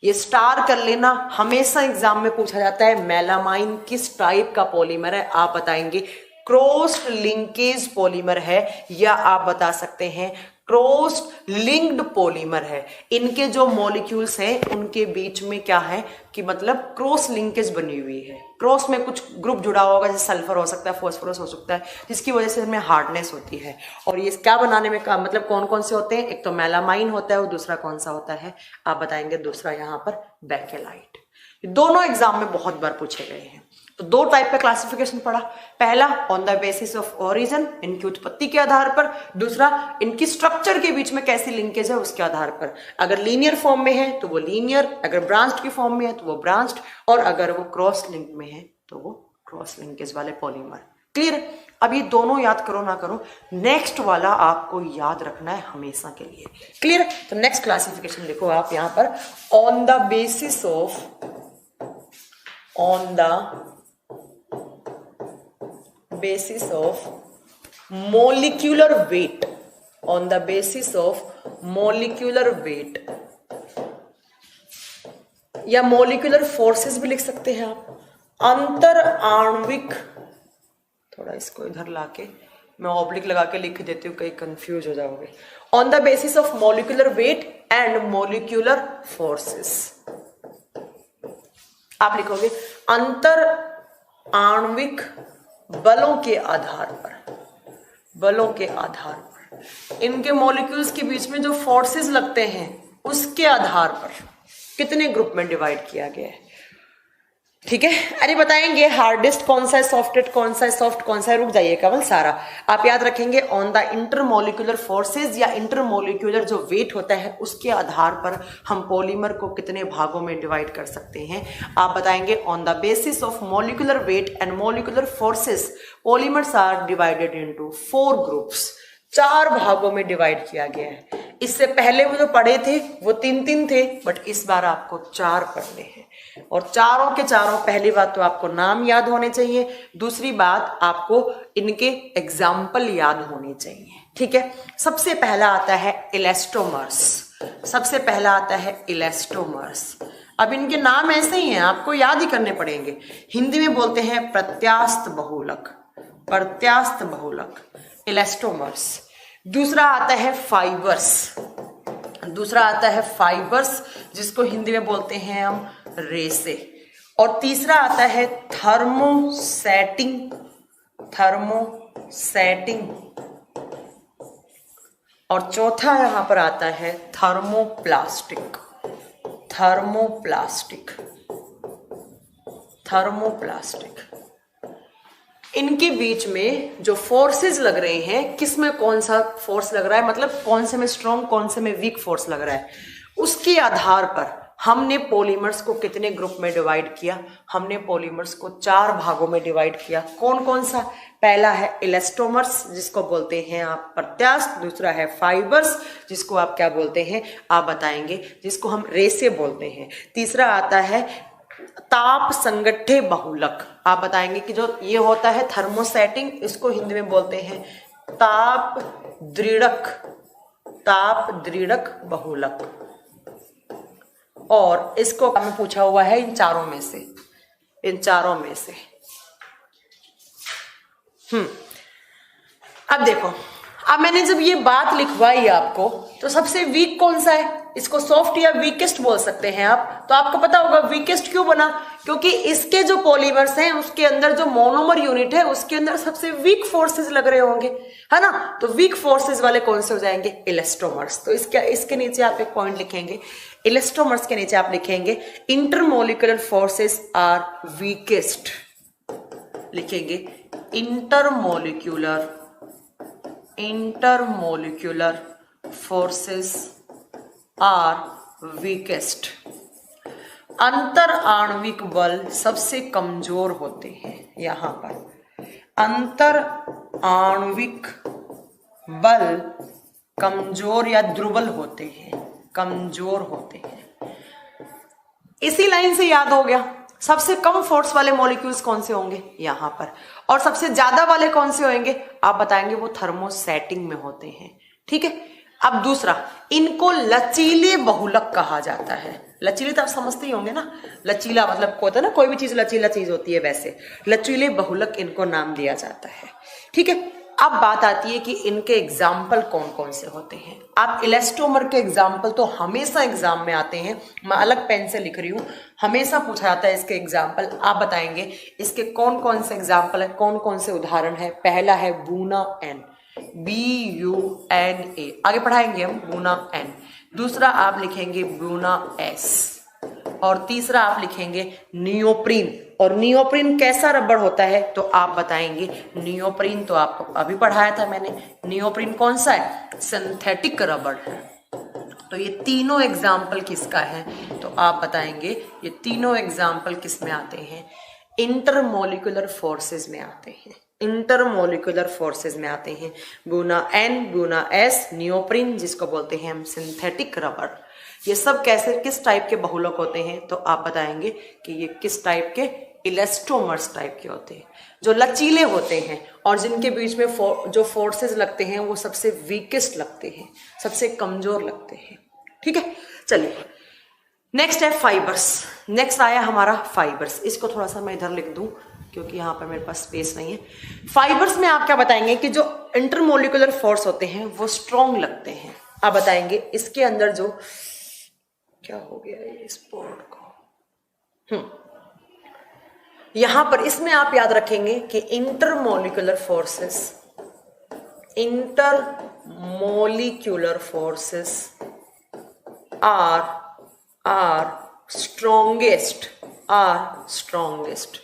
ये स्टार कर लेना, हमेशा एग्जाम में पूछा जाता है मेलामाइन किस टाइप का पॉलीमर है, आप बताएंगे क्रॉस लिंकेज पॉलीमर है, या आप बता सकते हैं क्रॉस लिंक्ड पॉलीमर है। इनके जो मॉलिक्यूल्स हैं उनके बीच में क्या है कि मतलब क्रॉस लिंकेज बनी हुई है, क्रॉस में कुछ ग्रुप जुड़ा होगा, जैसे सल्फर हो सकता है, फास्फोरस हो सकता है, जिसकी वजह से इनमें हार्डनेस होती है। और ये क्या बनाने में का मतलब कौन कौन से होते हैं, एक तो मेलामाइन होता है और दूसरा कौन सा होता है, आप बताएंगे दूसरा यहाँ पर बेकेलाइट। दोनों एग्जाम में बहुत बार पूछे गए हैं। तो 2 टाइप का क्लासिफिकेशन पढ़ा, पहला on the basis of origin, इनकी उत्पत्ति के आधार पर, दूसरा इनकी स्ट्रक्चर के बीच में कैसी लिंकेज है उसके आधार पर। अगर लीनियर फॉर्म में है तो वो लीनियर, अगर ब्रांच्ड की फॉर्म में है तो वो ब्रांच्ड, और अगर वो क्रॉस लिंक में है तो वो क्रॉस लिंकेज वाले पॉलीमर। क्लियर। अब ये दोनों याद करो ना करो, नेक्स्ट वाला आपको याद रखना है हमेशा के लिए। क्लियर। तो नेक्स्ट क्लासिफिकेशन लिखो आप यहां पर, on the basis of, on the basis of molecular weight, on the basis of molecular weight, या molecular forces भी लिख सकते हैं आप, अंतर आणविक, थोड़ा इसको इधर लाके मैं ऑब्लिक लगा के लिख देती हूँ, कहीं कंफ्यूज हो जाओगे। On the basis of molecular weight and molecular forces, आप लिखोगे अंतर आणविक बलों के आधार पर, बलों के आधार पर, इनके मॉलिक्यूल्स के बीच में जो फोर्सेस लगते हैं उसके आधार पर कितने ग्रुप में डिवाइड किया गया है। ठीक है। अरे बताएंगे हार्डेस्ट कौन सा है, सॉफ्टेस्ट कौन सा है, सॉफ्ट कौन सा है, रुक जाइए केवल सारा आप याद रखेंगे। ऑन द इंटरमोलिकुलर फोर्सेज या इंटरमोलिकुलर जो वेट होता है उसके आधार पर हम पॉलीमर को कितने भागों में डिवाइड कर सकते हैं। आप बताएंगे on the basis of molecular weight and molecular forces polymers are divided into 4 groups, 4 भागों में डिवाइड किया गया है। इससे पहले वो जो पढ़े थे वो 3-3 थे, बट इस बार आपको 4 पढ़ने हैं। और चारों के चारों, पहली बात तो आपको नाम याद होने चाहिए, दूसरी बात आपको इनके एग्जाम्पल याद होने चाहिए। ठीक है। सबसे पहला आता है इलास्टोमर्स। सबसे पहला आता है इलास्टोमर्स। अब इनके नाम ऐसे ही हैं, आपको याद ही करने पड़ेंगे। हिंदी में बोलते हैं प्रत्यास्थ बहुलक, प्रत्यास्थ बहुलक, इलास्टोमर्स। दूसरा आता है फाइबर्स, दूसरा आता है फाइबर्स, जिसको हिंदी में बोलते हैं हम रेसे। और तीसरा आता है थर्मोसेटिंग, थर्मोसेटिंग। और चौथा यहां पर आता है थर्मोप्लास्टिक, थर्मोप्लास्टिक, थर्मोप्लास्टिक। इनके बीच में जो फोर्सेस लग रहे हैं, किस में कौन सा फोर्स लग रहा है, मतलब कौन से में स्ट्रॉन्ग कौन से में वीक फोर्स लग रहा है, उसके आधार पर हमने पॉलीमर्स को कितने ग्रुप में डिवाइड किया। हमने पॉलीमर्स को 4 भागों में डिवाइड किया। कौन कौन सा? पहला है इलास्टोमर्स, जिसको बोलते हैं आप प्रत्यास्थ। दूसरा है फाइबर्स, जिसको आप क्या बोलते हैं आप बताएंगे, जिसको हम रेसे बोलते हैं। तीसरा आता है ताप संगठे बहुलक, आप बताएंगे कि जो ये होता है थर्मोसेटिंग, इसको हिंदी में बोलते हैं ताप दृढ़क, ताप दृढ़क बहुलक। और इसको हमें पूछा हुआ है इन चारों में से, इन चारों में से। अब देखो, अब मैंने जब ये बात लिखवाई आपको, तो सबसे वीक कौन सा है, इसको सॉफ्ट या वीकेस्ट बोल सकते हैं आप। तो आपको पता होगा वीकेस्ट क्यों बना, क्योंकि इसके जो पॉलीमर्स हैं उसके अंदर जो मोनोमर यूनिट है उसके अंदर सबसे वीक फोर्सेस लग रहे होंगे, है ना। तो वीक फोर्सेस वाले कौन से हो जाएंगे? इलास्टोमर्स। तो इसके नीचे आप एक पॉइंट लिखेंगे, इलास्टोमर्स के नीचे आप लिखेंगे इंटरमोलिकुलर फोर्सेस आर वीकेस्ट, लिखेंगे intermolecular, intermolecular forces are weakest. अंतर आणविक बल सबसे कमजोर होते हैं। यहां पर अंतर आणविक बल कमजोर या दुर्बल होते हैं, कमजोर होते हैं। इसी लाइन से याद हो गया, सबसे कम फोर्स वाले मॉलिक्यूल्स कौन से होंगे यहां पर, और सबसे ज्यादा वाले कौन से होंगे आप बताएंगे, वो थर्मोसेटिंग में होते हैं। ठीक है। अब दूसरा, इनको लचीले बहुलक कहा जाता है। लचीले तो आप समझते ही होंगे ना, लचीला मतलब होता है ना, कोई भी चीज लचीला चीज होती है, वैसे लचीले बहुलक इनको नाम दिया जाता है। ठीक है। अब बात आती है कि इनके एग्जाम्पल कौन कौन से होते हैं। आप इलास्टोमर के एग्जाम्पल तो हमेशा एग्जाम में आते हैं, मैं अलग पेन से लिख रही हूं, हमेशा पूछा जाता है इसके एग्जाम्पल। आप बताएंगे इसके कौन कौन से एग्जाम्पल है, कौन कौन से उदाहरण है। पहला है बूना एन, BUNA, आगे पढ़ाएंगे हम बूना एन। दूसरा आप लिखेंगे बूना एस, और तीसरा आप लिखेंगे नियोप्रीन। और नियोप्रीन कैसा रबड़ होता है तो आप बताएंगे नियोप्रीन, तो आपको अभी पढ़ाया था मैंने, नियोप्रीन कौन सा है, सिंथेटिक रबड़ है। तो ये तीनों एग्जाम्पल किसका है तो आप बताएंगे ये तीनों एग्जाम्पल किस में आते हैं, इंटरमोलिकुलर फोर्सेस में आते हैं, इंटरमोलिकुलर फोर्सेस में आते हैं। Buna N, Buna S, neoprene जिसको बोलते हैं हम सिंथेटिक रबड़, ये सब कैसे किस टाइप के बहुलक होते हैं तो आप बताएंगे कि ये किस टाइप के, इलास्टोमर्स टाइप के होते हैं, जो लचीले होते हैं और जिनके बीच में जो फोर्सेस लगते हैं वो सबसे वीकेस्ट लगते हैं, सबसे कमजोर लगते हैं। ठीक है। चलिए नेक्स्ट है फाइबर्स। नेक्स्ट आया हमारा फाइबर्स, इसको थोड़ा सा मैं इधर लिख दूं क्योंकि यहाँ पर मेरे पास स्पेस नहीं है। फाइबर्स में आप क्या बताएंगे कि जो इंटरमोलिकुलर फोर्स होते हैं वो स्ट्रॉन्ग लगते हैं। आप बताएंगे इसके अंदर जो क्या हो गया है इस बोर्ड को, यहां पर इसमें आप याद रखेंगे कि intermolecular forces, intermolecular forces are strongest, are strongest.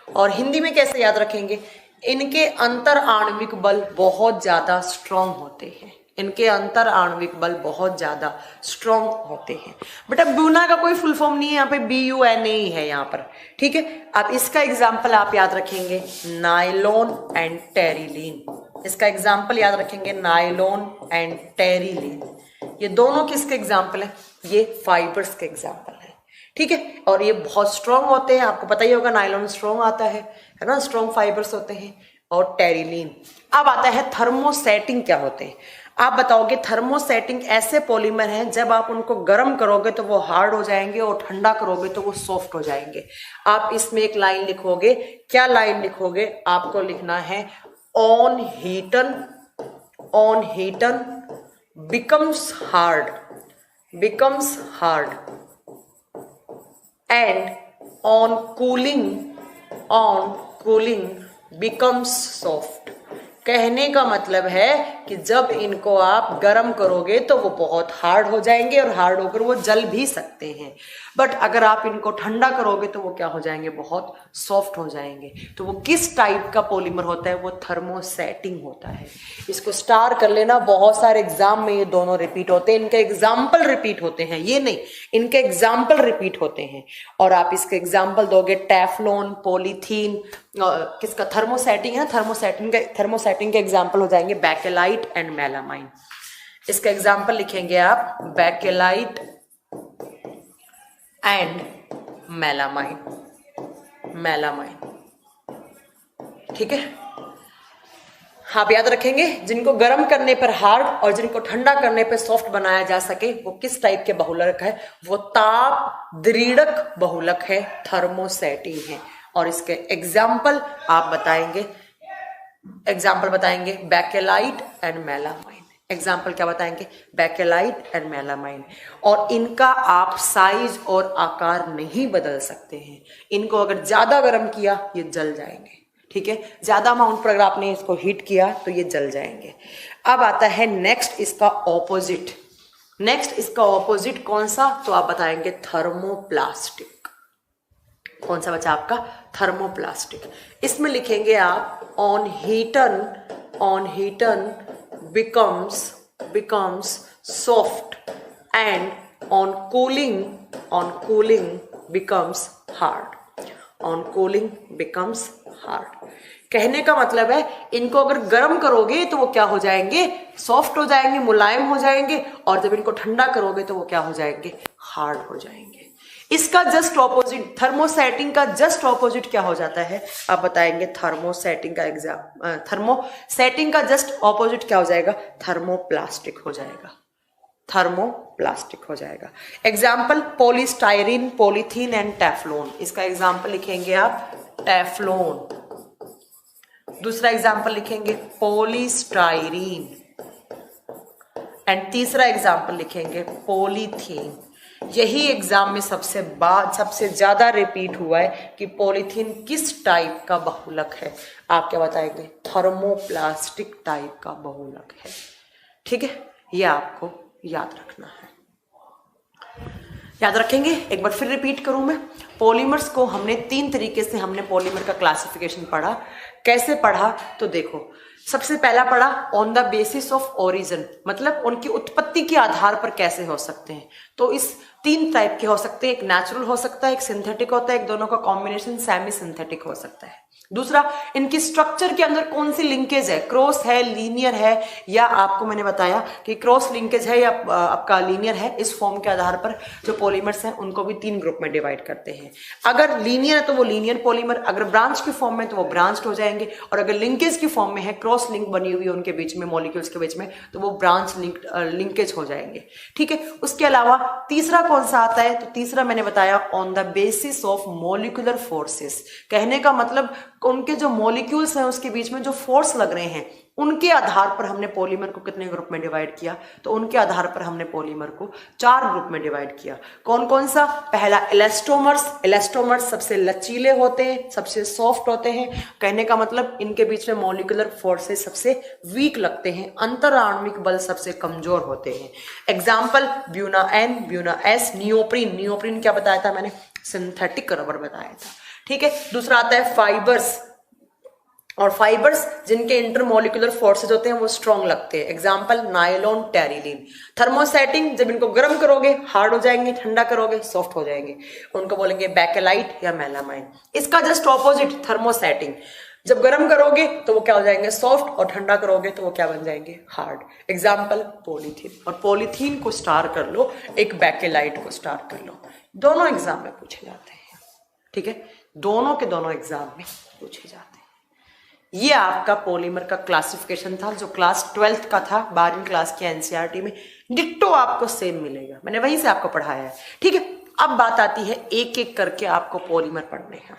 और हिंदी में कैसे याद रखेंगे, इनके अंतर आणविक बल बहुत ज्यादा स्ट्रॉन्ग होते हैं, इनके अंतर आणविक बल बहुत ज्यादा स्ट्रॉन्ग होते हैं। बेटा बूना का कोई फुल फॉर्म नहीं है, यहाँ पे BUNA ही है यहाँ पर। ठीक है। अब इसका एग्जाम्पल आप याद रखेंगे नायलॉन एंड टेरिलीन, इसका एग्जाम्पल याद रखेंगे नायलॉन एंड टेरिलीन। ये दोनों किसके एग्जाम्पल है, ये फाइबर्स के एग्जाम्पल है। ठीक है। और ये बहुत स्ट्रॉन्ग होते हैं, आपको पता ही होगा नायलॉन स्ट्रॉन्ग आता है ना, स्ट्रॉन्ग फाइबर्स होते हैं, और टेरिलीन। अब आता है थर्मोसेटिंग क्या होते हैं। आप बताओगे थर्मोसेटिंग ऐसे पॉलीमर हैं जब आप उनको गर्म करोगे तो वो हार्ड हो जाएंगे और ठंडा करोगे तो वो सॉफ्ट हो जाएंगे। आप इसमें एक लाइन लिखोगे, क्या लाइन लिखोगे? आपको लिखना है on Heaton becomes hard and on cooling becomes soft। कहने का मतलब है कि जब इनको आप गर्म करोगे तो वो बहुत हार्ड हो जाएंगे और हार्ड होकर वो जल भी सकते हैं, बट अगर आप इनको ठंडा करोगे तो वो क्या हो जाएंगे? बहुत सॉफ्ट हो जाएंगे। तो वो किस टाइप का पॉलीमर होता है? वो थर्मोसेटिंग होता है। इसको स्टार कर लेना, बहुत सारे एग्जाम में ये दोनों रिपीट होते हैं, इनके एग्जाम्पल रिपीट होते हैं, ये नहीं, इनके एग्जाम्पल रिपीट होते हैं। और आप इसके एग्जाम्पल दोगे टेफ्लॉन, पॉलीथीन, किसका? थर्मोसेटिंग है, थर्मोसेटिंग के एग्जाम्पल हो जाएंगे बेकेलाइट एंड मेलामाइन। इसका एग्जाम्पल लिखेंगे आप बेकेलाइट एंड मेलामाइन, ठीक है। आप याद रखेंगे जिनको गर्म करने पर हार्ड और जिनको ठंडा करने पर सॉफ्ट बनाया जा सके वो किस टाइप के बहुलक है? वो ताप द्रीडक बहुलक है, थर्मोसेटिंग है। और इसके एग्जाम्पल आप बताएंगे, बेकेलाइट एंड मेलामाइन। एग्जाम्पल क्या बताएंगे? Bakelite and melamine. और इनका आप साइज और आकार नहीं बदल सकते हैं। इनको अगर ज्यादा गर्म किया ये जल जाएंगे, ठीक है। ज्यादा अमाउंट पर अगर आपने इसको हीट किया तो ये जल जाएंगे। अब आता है नेक्स्ट इसका ऑपोजिट कौन सा? तो आप बताएंगे थर्मोप्लास्टिक। कौन सा बचा आपका? थर्मोप्लास्टिक। इसमें लिखेंगे आप on Heaton becomes soft and on cooling becomes hard। कहने का मतलब है इनको अगर गर्म करोगे तो वो क्या हो जाएंगे? सॉफ्ट हो जाएंगे, मुलायम हो जाएंगे, और जब इनको ठंडा करोगे तो वो क्या हो जाएंगे? हार्ड हो जाएंगे। इसका जस्ट ऑपोजिट, थर्मोसेटिंग का जस्ट ऑपोजिट क्या हो जाता है? आप बताएंगे थर्मोसेटिंग का जस्ट ऑपोजिट क्या हो जाएगा? थर्मोप्लास्टिक हो जाएगा। Example polystyrene, polythene and Teflon. इसका एग्जाम्पल लिखेंगे आप टेफ्लॉन। दूसरा एग्जाम्पल लिखेंगे पॉलीस्टायरीन एंड तीसरा एग्जाम्पल लिखेंगे पॉलीथीन। यही एग्जाम में सबसे ज्यादा रिपीट हुआ है कि पॉलीथीन किस टाइप का बहुलक है। आप क्या बताएंगे? थर्मोप्लास्टिक टाइप का बहुलक है, ठीक है। यह आपको याद रखना है। याद रखेंगे? एक बार फिर रिपीट करूं मैं। पॉलीमर्स को हमने 3 तरीके से हमने पॉलीमर का क्लासिफिकेशन पढ़ा। कैसे पढ़ा? तो देखो, सबसे पहला पढ़ा on the basis of origin, मतलब उनकी उत्पत्ति के आधार पर कैसे हो सकते हैं। तो इस 3 टाइप के हो सकते हैं, एक नेचुरल हो सकता है, एक सिंथेटिक होता है, एक दोनों का कॉम्बिनेशन सेमी सिंथेटिक हो सकता है। दूसरा, इनकी स्ट्रक्चर के अंदर कौन सी लिंकेज है, क्रॉस है, लीनियर है, या आपको मैंने बताया कि क्रॉस लिंकेज है या आपका लीनियर है। इस फॉर्म के आधार पर जो पॉलीमर्स हैं उनको भी 3 ग्रुप में डिवाइड करते हैं। अगर लीनियर है तो वो लीनियर पॉलीमर, अगर ब्रांच की फॉर्म में तो वो ब्रांच्ड हो जाएंगे, और अगर लिंकेज की फॉर्म में है, क्रॉस लिंक बनी हुई है उनके बीच में, मॉलिक्यूल्स के बीच में, तो वो ब्रांच लिंकेज हो जाएंगे, ठीक है। उसके अलावा तीसरा कौन सा आता है? तो तीसरा मैंने बताया on the basis of molecular forces. कहने का मतलब उनके जो मॉलिक्यूल्स हैं उसके बीच में जो फोर्स लग रहे हैं उनके आधार पर हमने पॉलीमर को कितने ग्रुप में डिवाइड किया? तो उनके आधार पर हमने पॉलीमर को 4 ग्रुप में डिवाइड किया। कौन कौन सा? पहला इलास्टोमर्स सबसे लचीले होते हैं, सबसे सॉफ्ट होते हैं। कहने का मतलब इनके बीच में मॉलिक्यूलर फोर्सेस सबसे वीक लगते हैं, अंतराण्विक बल सबसे कमजोर होते हैं। Example Buna N, Buna S, neoprene क्या बताया था मैंने? सिंथेटिक रबर बताया था, ठीक है। दूसरा आता है फाइबर्स, और फाइबर्स जिनके इंटरमोलिकुलर फोर्सेज होते हैं वो स्ट्रॉन्ग लगते हैं। Example nylon, terylene. थर्मोसेटिंग, जब इनको गर्म करोगे हार्ड हो जाएंगे, ठंडा करोगे सॉफ्ट हो जाएंगे, उनको बोलेंगे बेकेलाइट या मेलामाइन। इसका जस्ट ऑपोजिट थर्मोसेटिंग, जब गर्म करोगे तो वो क्या हो जाएंगे? सॉफ्ट, और ठंडा करोगे तो वो क्या बन जाएंगे? हार्ड। एग्जाम्पल पॉलीथीन, और पॉलीथीन को स्टार कर लो, एक बेकेलाइट को स्टार कर लो। दोनों एग्जाम में पूछे जाते हैं, ठीक है, दोनों के दोनों एग्जाम में पूछे जाते हैं। ये आपका पॉलीमर का क्लासिफिकेशन था जो क्लास 12th का था, 12वीं क्लास के एनसीईआरटी में। डिट्टो आपको सेम मिलेगा, मैंने वहीं से आपको पढ़ाया है। ठीक है, अब बात आती है एक एक करके आपको पॉलीमर पढ़ने हैं।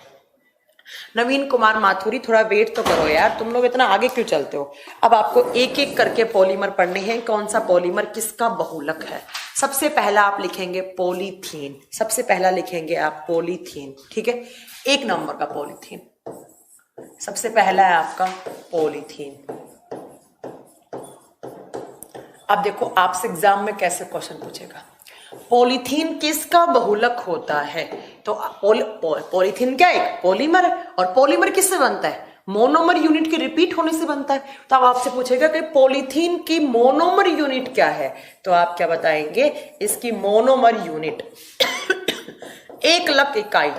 नवीन कुमार माथुरी, थोड़ा वेट तो करो यार, तुम लोग इतना आगे क्यों चलते हो। अब आपको एक एक करके पॉलीमर पढ़ने हैं। कौन सा पॉलीमर किसका बहुलक है। सबसे पहला आप लिखेंगे पॉलीथीन, सबसे पहला लिखेंगे आप पॉलीथीन। ठीक है, 1 नंबर का पॉलीथीन सबसे पहला है आपका पॉलीथीन। अब देखो आपसे एग्जाम में कैसे क्वेश्चन पूछेगा, पॉलीथीन किसका बहुलक होता है। तो पॉलीथीन क्या है, पॉलीमर है, और पॉलीमर किससे बनता है, मोनोमर यूनिट के रिपीट होने से बनता है। तो अब आपसे पूछेगा कि पॉलीथीन की मोनोमर यूनिट क्या है, तो आप क्या बताएंगे, इसकी मोनोमर यूनिट 1 लक इकाई।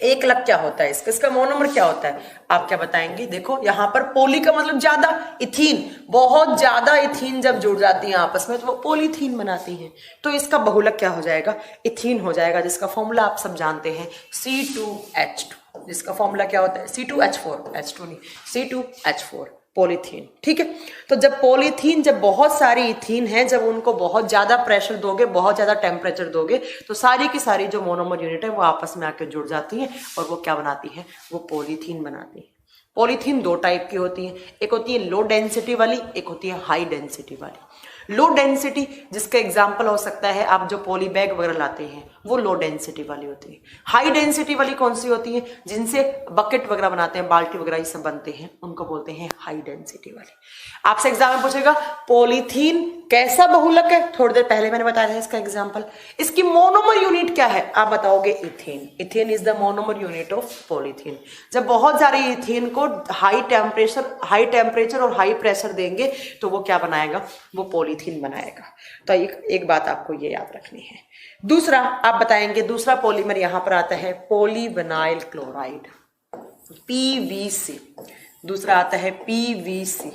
1 लक क्या होता है इसका मोनोमर क्या होता है, आप क्या बताएंगे। देखो यहां पर पोली का मतलब ज्यादा, इथीन, बहुत ज्यादा इथीन जब जुड़ जाती हैं आपस में तो वो पॉलीथीन बनाती हैं। तो इसका बहुलक क्या हो जाएगा, इथीन हो जाएगा, जिसका फॉर्मूला आप सब जानते हैं C2H2, जिसका फॉर्मूला क्या होता है C2H4, H2 नहीं, C2H4 पॉलीथीन। ठीक है, तो जब पॉलीथीन, जब बहुत सारी इथीन है, जब उनको बहुत ज्यादा प्रेशर दोगे, बहुत ज्यादा टेम्परेचर दोगे, तो सारी की सारी जो मोनोमर यूनिट है वो आपस में आकर जुड़ जाती है और वो क्या बनाती है, वो पॉलीथीन बनाती है। पॉलीथीन 2 टाइप की होती है, एक होती है लो डेंसिटी वाली, एक होती है हाई डेंसिटी वाली। लो डेंसिटी जिसका एग्जाम्पल हो सकता है आप जो पॉली बैग वगैरह लाते हैं, वो लो डेंसिटी वाली होती है। हाई डेंसिटी वाली कौन सी होती है, जिनसे बकेट वगैरह बनाते हैं, बाल्टी वगैरह ये सब बनते हैं, उनको बोलते हैं हाई डेंसिटी वाली। आपसे एग्जाम में पूछेगा पॉलीथीन कैसा बहुलक है, थोड़ी देर पहले मैंने बताया था इसका एग्जाम्पल। इसकी मोनोमर यूनिट क्या है, आप बताओगे ethane. Ethane is the monomer unit of polythene. जब बहुत सारे इथेन को हाई टेम्परेचर और हाई प्रेशर देंगे तो वो क्या बनाएगा, वो पॉलीथीन बनाएगा। तो एक बात आपको ये याद रखनी है। दूसरा आप बताएंगे, दूसरा पॉलीमर यहां पर आता है पॉलीविनाइल क्लोराइड, पीवीसी। दूसरा आता है पीवीसी,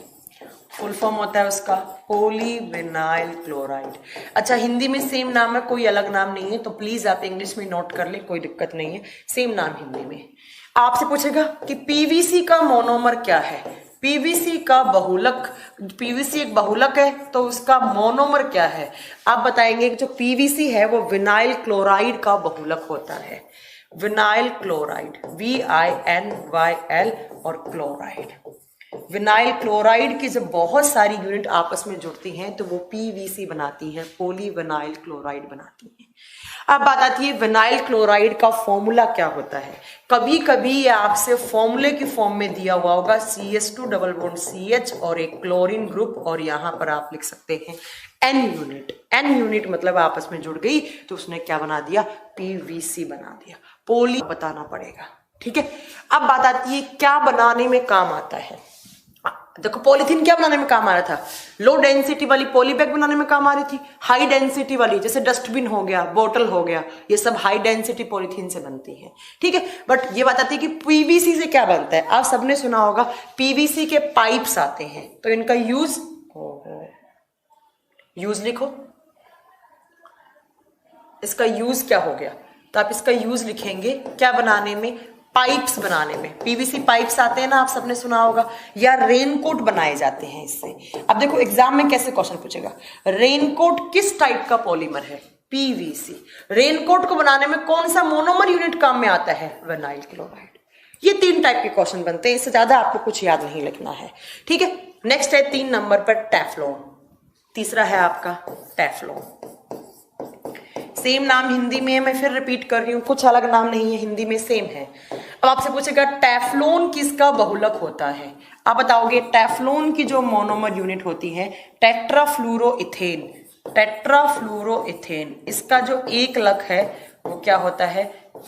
फुल फॉर्म होता है उसका पॉलीविनाइल क्लोराइड। अच्छा, हिंदी में सेम नाम है, कोई अलग नाम नहीं है, तो प्लीज आप इंग्लिश में नोट कर ले, कोई दिक्कत नहीं है, सेम नाम हिंदी में। आपसे पूछेगा कि पीवीसी का मोनोमर क्या है, पीवीसी का बहुलक, पीवीसी एक बहुलक है तो उसका मोनोमर क्या है। आप बताएंगे कि जो पीवीसी है वो विनाइल क्लोराइड का बहुलक होता है। विनाइल क्लोराइड, VINYL और क्लोराइड। विनाइल क्लोराइड की जब बहुत सारी यूनिट आपस में जुड़ती हैं तो वो पीवीसी बनाती हैं, पॉलीविनाइल क्लोराइड बनाती हैं। अब बात आती है विनाइल क्लोराइड का फॉर्मूला क्या होता है। कभी कभी ये आपसे फॉर्मूले की फॉर्म में दिया हुआ होगा, CH2 डबल बॉन्ड CH और एक क्लोरीन ग्रुप, और यहां पर आप लिख सकते हैं N यूनिट। N यूनिट मतलब आपस में जुड़ गई तो उसने क्या बना दिया, PVC बना दिया। पोली बताना पड़ेगा, ठीक है। अब बात आती है क्या बनाने में काम आता है। देखो पॉलीथीन क्या बनाने में काम आ रहा था, लो डेंसिटी वाली पॉली बैग बनाने में काम आ रही थी। हाई डेंसिटी वाली जैसे डस्टबिन हो गया, बोतल हो गया, ये सब हाई डेंसिटी पॉलीथीन से बनती है, ठीक है। बट ये बात आती है कि पीवीसी से क्या बनता है। आप सबने सुना होगा पीवीसी के पाइप्स आते हैं, तो इनका यूज लिखो, इसका यूज क्या हो गया, तो आप इसका यूज लिखेंगे क्या बनाने में, पाइप्स बनाने में। पीवीसी पाइप्स आते हैं ना, आप सबने सुना होगा, या रेनकोट बनाए जाते हैं इससे। अब देखो एग्जाम में कैसे क्वेश्चन पूछेगा, रेनकोट किस टाइप का पॉलीमर है, पीवीसी। रेनकोट को बनाने में कौन सा मोनोमर यूनिट काम में आता है, विनाइल क्लोराइड। ये 3 टाइप के क्वेश्चन बनते हैं, इससे ज्यादा आपको कुछ याद नहीं लिखना है, ठीक है। नेक्स्ट है 3 नंबर पर टेफ्लॉन। तीसरा है आपका टेफ्लॉन। सेम नाम हिंदी में है, मैं फिर रिपीट कर रही हूं, कुछ अलग नाम नहीं है, हिंदी में सेम है। अब आपसे पूछेगा टेफ्लॉन किसका बहुलक होता है। आप बताओगे टेफ्लॉन की जो मोनोमर यूनिट होती है टेट्राफ्लूरोइथेन। टेट्राफ्लूरोइथेन, इसका जो एक लक है वो क्या होता है,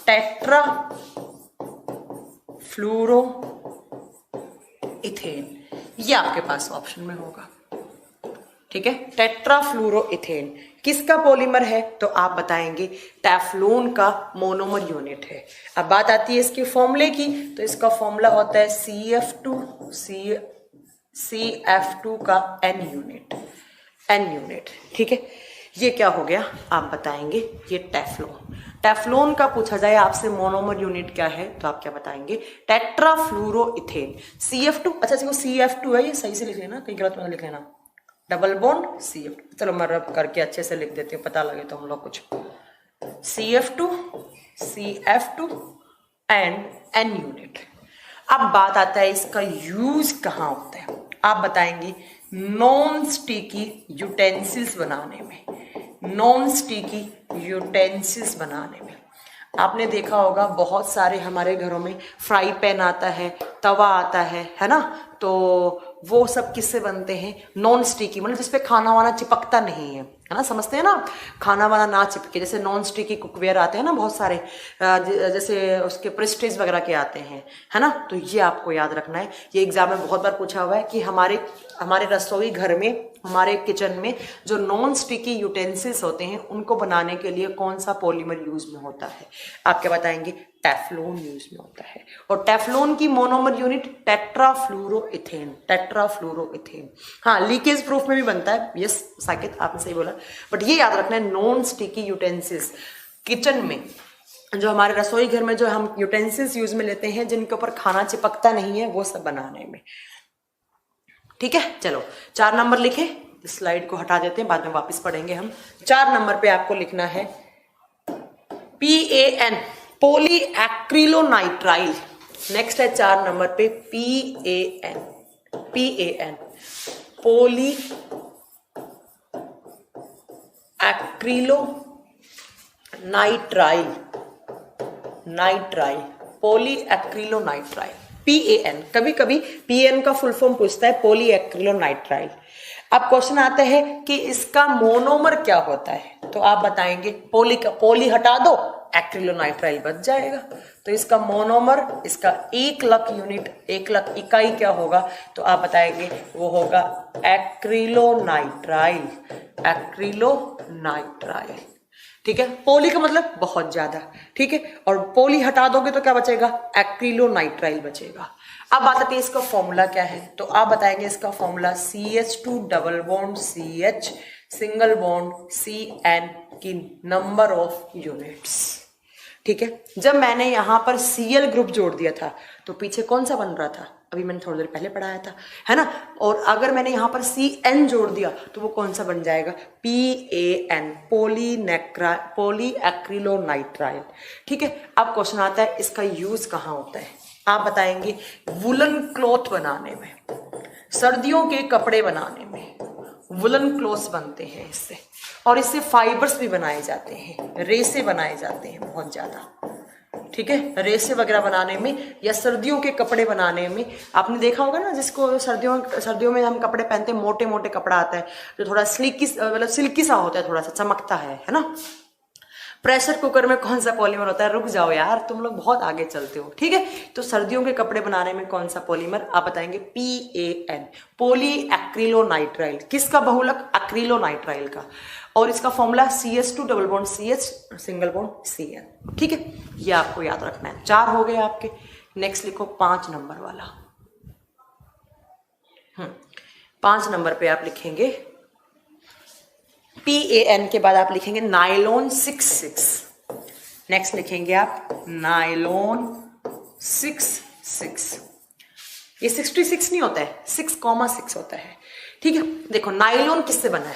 टेट्राफ्लूरोइथेन। ये आपके पास ऑप्शन में होगा, ठीक है। टेट्राफ्लूरोइथेन किसका पॉलीमर है, तो आप बताएंगे टेफ्लॉन का मोनोमर यूनिट है। अब बात आती है इसके फॉर्मूले की, तो इसका फॉर्मूला होता है CF2 का N यूनिट, ठीक है। ये क्या हो गया, आप बताएंगे ये टेफ्लॉन। टेफ्लॉन का पूछा जाए आपसे मोनोमर यूनिट क्या है तो आप क्या बताएंगे? टेट्राफ्लूरोइथेन। CF2, अच्छा देखो CF2 है, ये सही से लिख लेना, कहीं गलत मत लिख लेना। डबल बॉन्ड CF2, चलो मैं रब करके अच्छे से लिख देती हूँ, पता लगे तो हम लोग कुछ। CF2 and N unit. अब बात आता है इसका यूज कहाँ होता है, आप बताएंगे नॉन स्टिकी यूटेंसिल्स बनाने में। नॉन स्टिकी यूटेंसिल्स बनाने में आपने देखा होगा बहुत सारे हमारे घरों में फ्राई पैन आता है, तवा आता है ना, तो वो सब किससे बनते हैं? नॉन स्टिकी, मतलब जिसपे खाना वाना चिपकता नहीं है ना, समझते हैं ना, खाना वाना ना चिपके। जैसे नॉन स्टिकी कुकवेयर आते हैं ना बहुत सारे, जैसे उसके प्रेस्टीज वगैरह के आते हैं, है ना, तो ये आपको याद रखना है। ये एग्जाम में बहुत बार पूछा हुआ है कि हमारे रसोई घर में, हमारे किचन में जो नॉन स्टिकी यूटेंसिल्स होते हैं उनको बनाने के लिए कौन सा पॉलीमर यूज में होता है? आप क्या बताएंगे? टेफ्लॉन यूज में होता है। और टेफ्लॉन की मोनोमर यूनिट टेट्राफ्लूरोइथेन। टेट्राफ्लूरोइथेन, हाँ, लीकेज प्रूफ में भी बनता है। यस साकेत, आपने सही बोला, बट ये याद रखना है नॉन स्टिकी यूटेंसिल्स किचन में, जो हमारे रसोई घर में जो हम यूटेंसिल्स यूज में लेते हैं जिनके ऊपर खाना चिपकता नहीं है, वो सब बनाने में। ठीक है, चलो 4 नंबर लिखे, इस स्लाइड को हटा देते हैं, बाद में वापस पढ़ेंगे हम। 4 नंबर पे आपको लिखना है PAN, पोली एक्रिलोनाइट्राइल। नेक्स्ट है 4 नंबर पे PAN, पोली एक्रिलोनाइट्राइल, पोली एक्रिलोनाइट्राइल, PAN। कभी कभी PAN का फुल फॉर्म पूछता है, पोली एक्रिलोनाइट्राइल। अब क्वेश्चन आता है कि इसका मोनोमर क्या होता है, तो आप बताएंगे पोली हटा दो, एक्रिलोनाइट्राइल बच जाएगा। तो इसका मोनोमर, इसका 1 लाख यूनिट, 1 लाख इकाई क्या होगा, तो आप बताएंगे वो होगा एक्रिलोनाइट्राइल। ठीक है, पोली का मतलब बहुत ज्यादा, ठीक है, और पोली हटा दोगे तो क्या बचेगा? एक्रिलोनाइट्राइल बचेगा। अब बात आती है इसका फॉर्मूला क्या है, तो आप बताएंगे इसका formula CH2 double bond CH single bond CN की नंबर ऑफ यूनिट्स। ठीक है, जब मैंने यहां पर Cl ग्रुप जोड़ दिया था तो पीछे कौन सा बन रहा था? अभी मैंने थोड़ी देर पहले पढ़ाया था, है ना। और अगर मैंने यहां पर CN जोड़ दिया तो वो कौन सा बन जाएगा? PAN, पोली एक्रिलोनाइट्राइल। ठीक है, अब क्वेश्चन आता है इसका यूज कहाँ होता है, आप बताएंगे वुलन क्लॉथ बनाने में, सर्दियों के कपड़े बनाने में वुलन क्लॉथ्स बनते हैं इससे, और इससे फाइबर्स भी बनाए जाते हैं, रेसे बनाए जाते हैं बहुत ज्यादा। ठीक है, रेसे वगैरह बनाने में या सर्दियों के कपड़े बनाने में आपने देखा होगा ना, जिसको सर्दियों में हम कपड़े पहनते हैं, मोटे मोटे कपड़ा आता है जो थोड़ा मतलब सिल्की सा होता है, थोड़ा सा चमकता है ना। प्रेशर कुकर में कौन सा पॉलीमर होता है? रुक जाओ यार, तुम लोग बहुत आगे चलते हो। ठीक है, तो सर्दियों के कपड़े बनाने में कौन सा पॉलीमर, आप बताएंगे PAN, पोली एक्रिलोनाइट्राइल। किसका बहुलक? एक्रिलोनाइट्राइल का। और इसका formula CH2 double bond CH single bond CN। ठीक है, ये आपको याद रखना है। 4 हो गए आपके। नेक्स्ट लिखो 5 नंबर वाला। 5 नंबर पे आप लिखेंगे PAN के बाद आप लिखेंगे नायलॉन 66। नेक्स्ट लिखेंगे आप नायलॉन 66। ये 66 नहीं होता है, 6,6 होता है। ठीक है, देखो नायलॉन किससे बना है?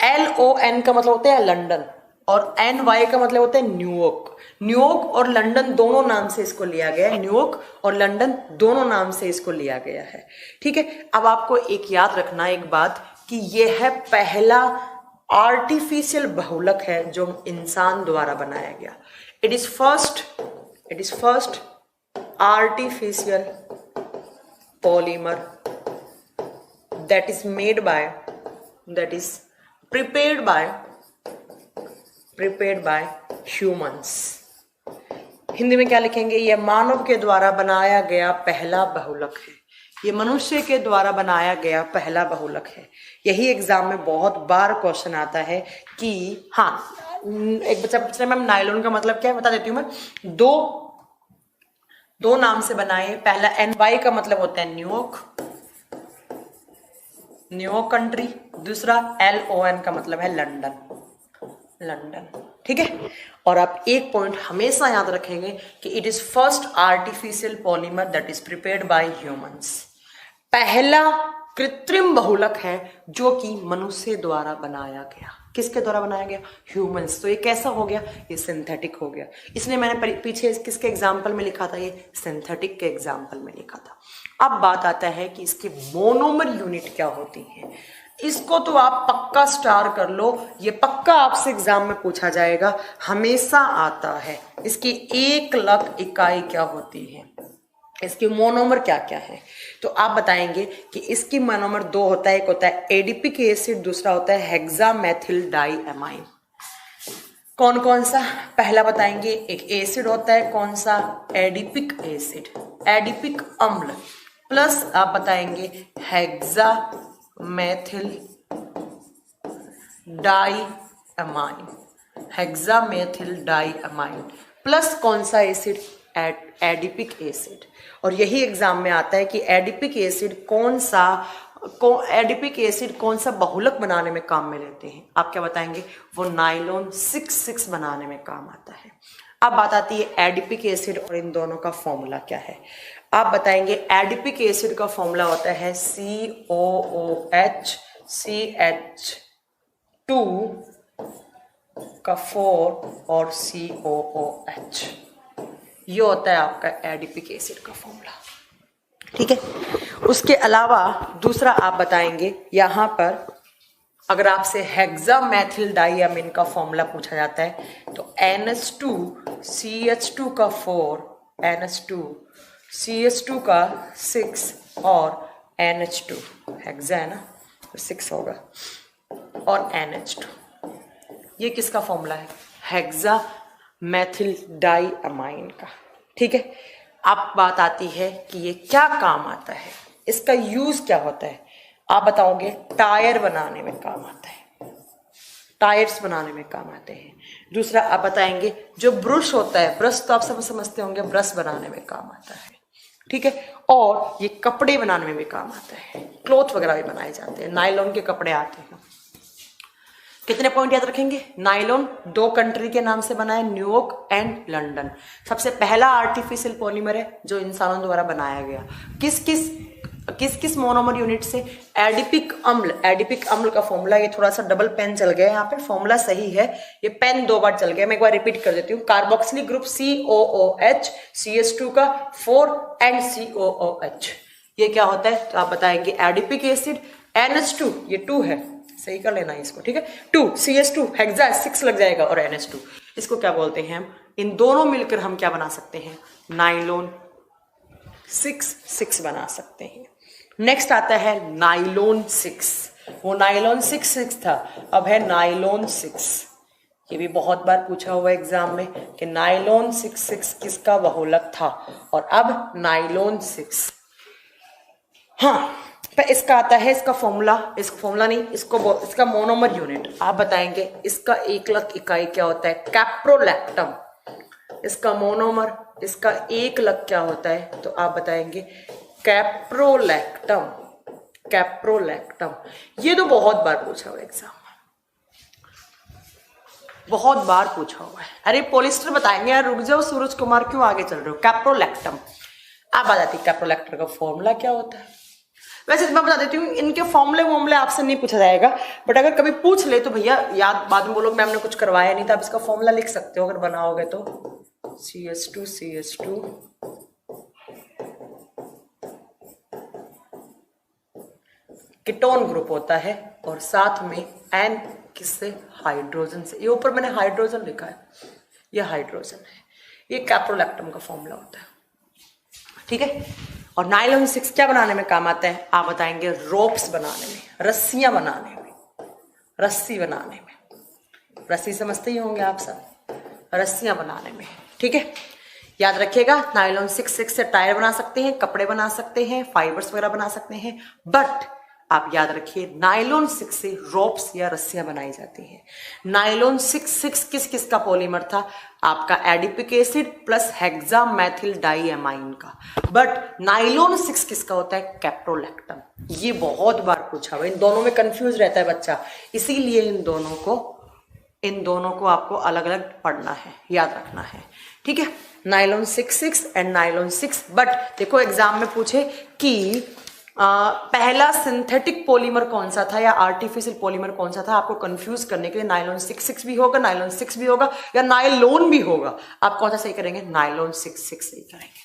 LON का मतलब होता है लंदन, और NY का मतलब होता है न्यूयॉर्क। न्यूयॉर्क और लंदन दोनों नाम से इसको लिया गया है, न्यूयॉर्क और लंदन दोनों नाम से इसको लिया गया है। ठीक है, अब आपको एक याद रखना एक बात कि यह है पहला आर्टिफिशियल बहुलक है जो इंसान द्वारा बनाया गया। It is first artificial polymer that is made by, that is prepared by humans। Hindi में क्या लिखेंगे? यह मानव के द्वारा बनाया गया पहला बहुलक है। ये मनुष्य के द्वारा बनाया गया पहला बहुलक है। यही एग्जाम में बहुत बार क्वेश्चन आता है कि हाँ, एक बच्चा पूछ रहा है मैम नायलॉन का मतलब क्या है, बता देती हूँ मैं। दो नाम से बनाए। पहला NY का मतलब होता है न्यूयॉर्क कंट्री, दूसरा LON का मतलब है लंदन। ठीक है। और आप एक पॉइंट हमेशा याद रखेंगे कि it is first artificial polymer that is prepared by humans. पहला कृत्रिम बहुलक है जो कि मनुष्य द्वारा बनाया गया। किसके द्वारा बनाया गया? ह्यूमंस। तो ये कैसा हो गया? ये सिंथेटिक हो गया। इसने मैंने पीछे किसके एग्जाम्पल में लिखा था? ये सिंथेटिक के एग्जाम्पल में लिखा था। अब बात आता है कि इसकी मोनोमर यूनिट क्या होती है। इसको तो आप पक्का स्टार कर लो, ये पक्का आपसे एग्जाम में पूछा जाएगा, हमेशा आता है। इसकी 1 लाख इकाई क्या होती है, इसकी मोनोमर क्या क्या है? तो आप बताएंगे कि इसकी मोनोमर 2 होता है। एक होता है एडिपिक एसिड, दूसरा होता है हेक्सामेथिल डाइएमाइन। कौन कौन सा? पहला बताएंगे एक एसिड होता है, कौन सा? एडिपिक एसिड, एडिपिक अम्ल, प्लस आप बताएंगे हेक्सामेथिल डाइएमाइन, हेक्सामेथिल डाइएमाइन प्लस कौन सा एसिड? Adipic acid. और यही एग्जाम में आता है कि एडिपिक एसिड कौन सा बहुलक बनाने में काम में लेते हैं। आप क्या बताएंगे? वो नाइलॉन 6,6 बनाने में काम आता है। अब बात आती है एडिपिक एसिड और इन दोनों का फॉर्मूला क्या है। आप बताएंगे एडिपिक एसिड का फॉर्मूला होता है COOH CH2 का 4 और COOH। ये होता है आपका एडिपिक एसिड का फॉर्मूला, ठीक है। उसके अलावा दूसरा आप बताएंगे, यहां पर अगर आपसे हेक्सामेथिल डाइएमाइन का फॉर्मूला पूछा जाता है तो NH2 CH2 का 4, NH2 CH2 का 6 और NH2, हेक्सा है ना, 6 होगा, और NH2। ये किसका फॉर्मूला है? हेक्सामेथिल डाइएमाइन का, ठीक है। अब बात आती है कि ये क्या काम आता है, इसका यूज क्या होता है। आप बताओगे टायर बनाने में काम आता है, टायर्स बनाने में काम आते हैं। दूसरा आप बताएंगे जो ब्रश होता है, ब्रश तो आप सब समझते होंगे, ब्रश बनाने में काम आता है, ठीक है। और ये कपड़े बनाने में भी काम आता है, क्लॉथ वगैरह भी बनाए जाते हैं, नायलॉन के कपड़े आते हैं। कितने पॉइंट याद रखेंगे? नायलॉन 2 कंट्री के नाम से बना है, न्यूयॉर्क एंड लंदन। सबसे पहला आर्टिफिशियल पॉलीमर है जो इंसानों द्वारा बनाया गया। किस किस मोनोमर यूनिट से? एडिपिक अम्ल। एडिपिक अम्ल का फॉर्मूला, ये थोड़ा सा डबल पेन चल गया यहाँ पे, फॉर्मूला सही है, ये पेन 2 बार चल गया, मैं एक बार रिपीट कर देती हूँ। कार्बोक्सिलिक ग्रुप COOH CH2 का 4 एंड COOH। ये क्या होता है? तो आप बताएंगे एडिपिक एसिड, NH2 ये 2 है, सही कर लेना इसको, ठीक है। 2 CH2 हेक्सा 6 लग जाएगा और NH2, इसको क्या बोलते हैं हम? इन दोनों मिलकर हम क्या बना सकते हैं? नाइलॉन 6,6 बना सकते हैं। नेक्स्ट आता है नाइलॉन 6। वो नाइलॉन 6,6 था, अब है नाइलॉन 6। ये भी बहुत बार पूछा हुआ एग्जाम में कि नाइलॉन 6,6 किसका बहुलक था, और अब नाइलॉन 6। हाँ, इसका आता है, इसका फॉर्मूला नहीं, इसका मोनोमर यूनिट आप बताएंगे। इसका 1 लाख इकाई क्या होता है? कैप्रोलैक्टम। इसका मोनोमर, इसका 1 लाख क्या होता है? तो आप बताएंगे कैप्रोलैक्टम। कैप्रोलैक्टम ये तो बहुत बार पूछा हुआ एग्जाम में, बहुत बार पूछा हुआ है। अरे पॉलिस्टर बताएंगे यार, रुक जाओ सूरज कुमार, क्यों आगे चल रहे हो? कैप्रोलैक्टम। अब आ जाती है कैप्रोलैक्टर का फॉर्मूला क्या होता है। वैसे मैं बता देती हूँ, इनके फॉर्मूले आपसे नहीं पूछा जाएगा, बट अगर कभी पूछ ले तो भैया याद, बाद में बोलो मैम ने कुछ करवाया नहीं था, आप इसका फॉर्मूला लिख सकते हो अगर बनाओगे तो। CH2 कीटोन ग्रुप होता है, और साथ में N किससे? हाइड्रोजन से। ये ऊपर मैंने हाइड्रोजन लिखा है, ये हाइड्रोजन है। ये कैप्रोलैक्टम का फॉर्मूला होता है, ठीक है। और नाइलॉन 6 क्या बनाने में काम आता है? आप बताएंगे रोप्स बनाने में, रस्सियां बनाने में, रस्सी बनाने में। रस्सी समझते ही होंगे आप सब, रस्सियां बनाने में, ठीक है। याद रखिएगा नाइलॉन 6,6 से टायर बना सकते हैं, कपड़े बना सकते हैं, फाइबर्स वगैरह बना सकते हैं, बट आप याद रखिए नाइलॉन 6 से रोप्स या रस्सियां बनाई जाती हैं। नाइलॉन 6,6 किस का पॉलीमर था? आपका एडिपिक एसिड प्लस हेक्सामेथिल डाइएमाइन का। बट नाइलॉन 6 किसका होता है? कैप्रोलैक्टम। ये बहुत बार पूछा हुआ, इन दोनों में कंफ्यूज रहता है बच्चा, इसीलिए इन दोनों को इन दोनों को आपको अलग अलग पढ़ना है, याद रखना है, ठीक है। Nylon 6 and nylon 6। बट देखो एग्जाम में पूछे कि पहला सिंथेटिक पॉलीमर कौन सा था या आर्टिफिशियल पॉलीमर कौन सा था, आपको कंफ्यूज करने के लिए नायलॉन 6 भी होगा, नायलॉन 6 भी होगा या नायलॉन भी होगा, आप कौन सा सही करेंगे? नायलॉन 6 सही करेंगे,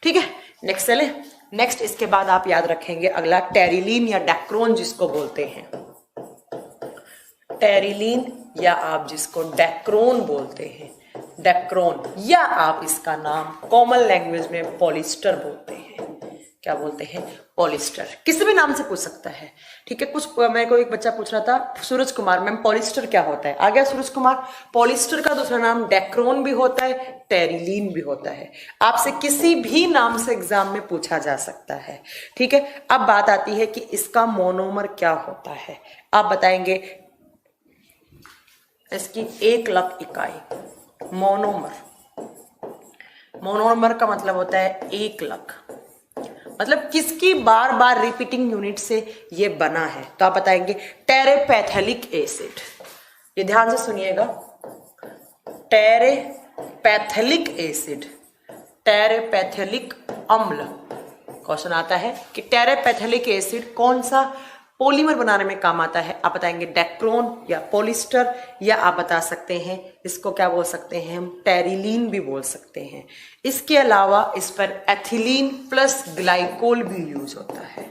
ठीक है। नेक्स्ट चले, नेक्स्ट इसके बाद आप याद रखेंगे अगला टेरिलीन या डेक्रोन जिसको बोलते हैं, टेरिलीन या आप जिसको डेक्रोन बोलते हैं, डेक्रोन, या आप इसका नाम कॉमन लैंग्वेज में पॉलिस्टर बोलते हैं। क्या बोलते हैं? पॉलिस्टर। किसी भी नाम से पूछ सकता है, ठीक है। कुछ मेरे को एक बच्चा पूछ रहा था, सूरज कुमार मैम पॉलिस्टर क्या होता है? आ गया सूरज कुमार। पॉलिस्टर का दूसरा नाम डेक्रोन भी होता है, टेरिलीन भी होता है। आपसे किसी भी नाम से एग्जाम में पूछा जा सकता है, ठीक है। अब बात आती है कि इसका मोनोमर क्या होता है, आप बताएंगे इसकी 1 लाख इकाई मोनोमर। मोनोमर का मतलब होता है 1 लाख, मतलब किसकी बार बार रिपीटिंग यूनिट से ये बना है, तो आप बताएंगे टेरेपैथेलिक एसिड। ये ध्यान से सुनिएगा, टेरेपैथेलिक एसिड, टेरेपैथेलिक अम्ल। क्वेश्चन आता है कि टेरेपैथेलिक एसिड कौन सा पॉलीमर बनाने में काम आता है, आप बताएंगे डेक्रोन या पॉलिस्टर, या आप बता सकते हैं इसको क्या बोल सकते हैं हम, टेरिलीन भी बोल सकते हैं। इसके अलावा इस पर एथिलीन प्लस ग्लाइकोल भी यूज होता है,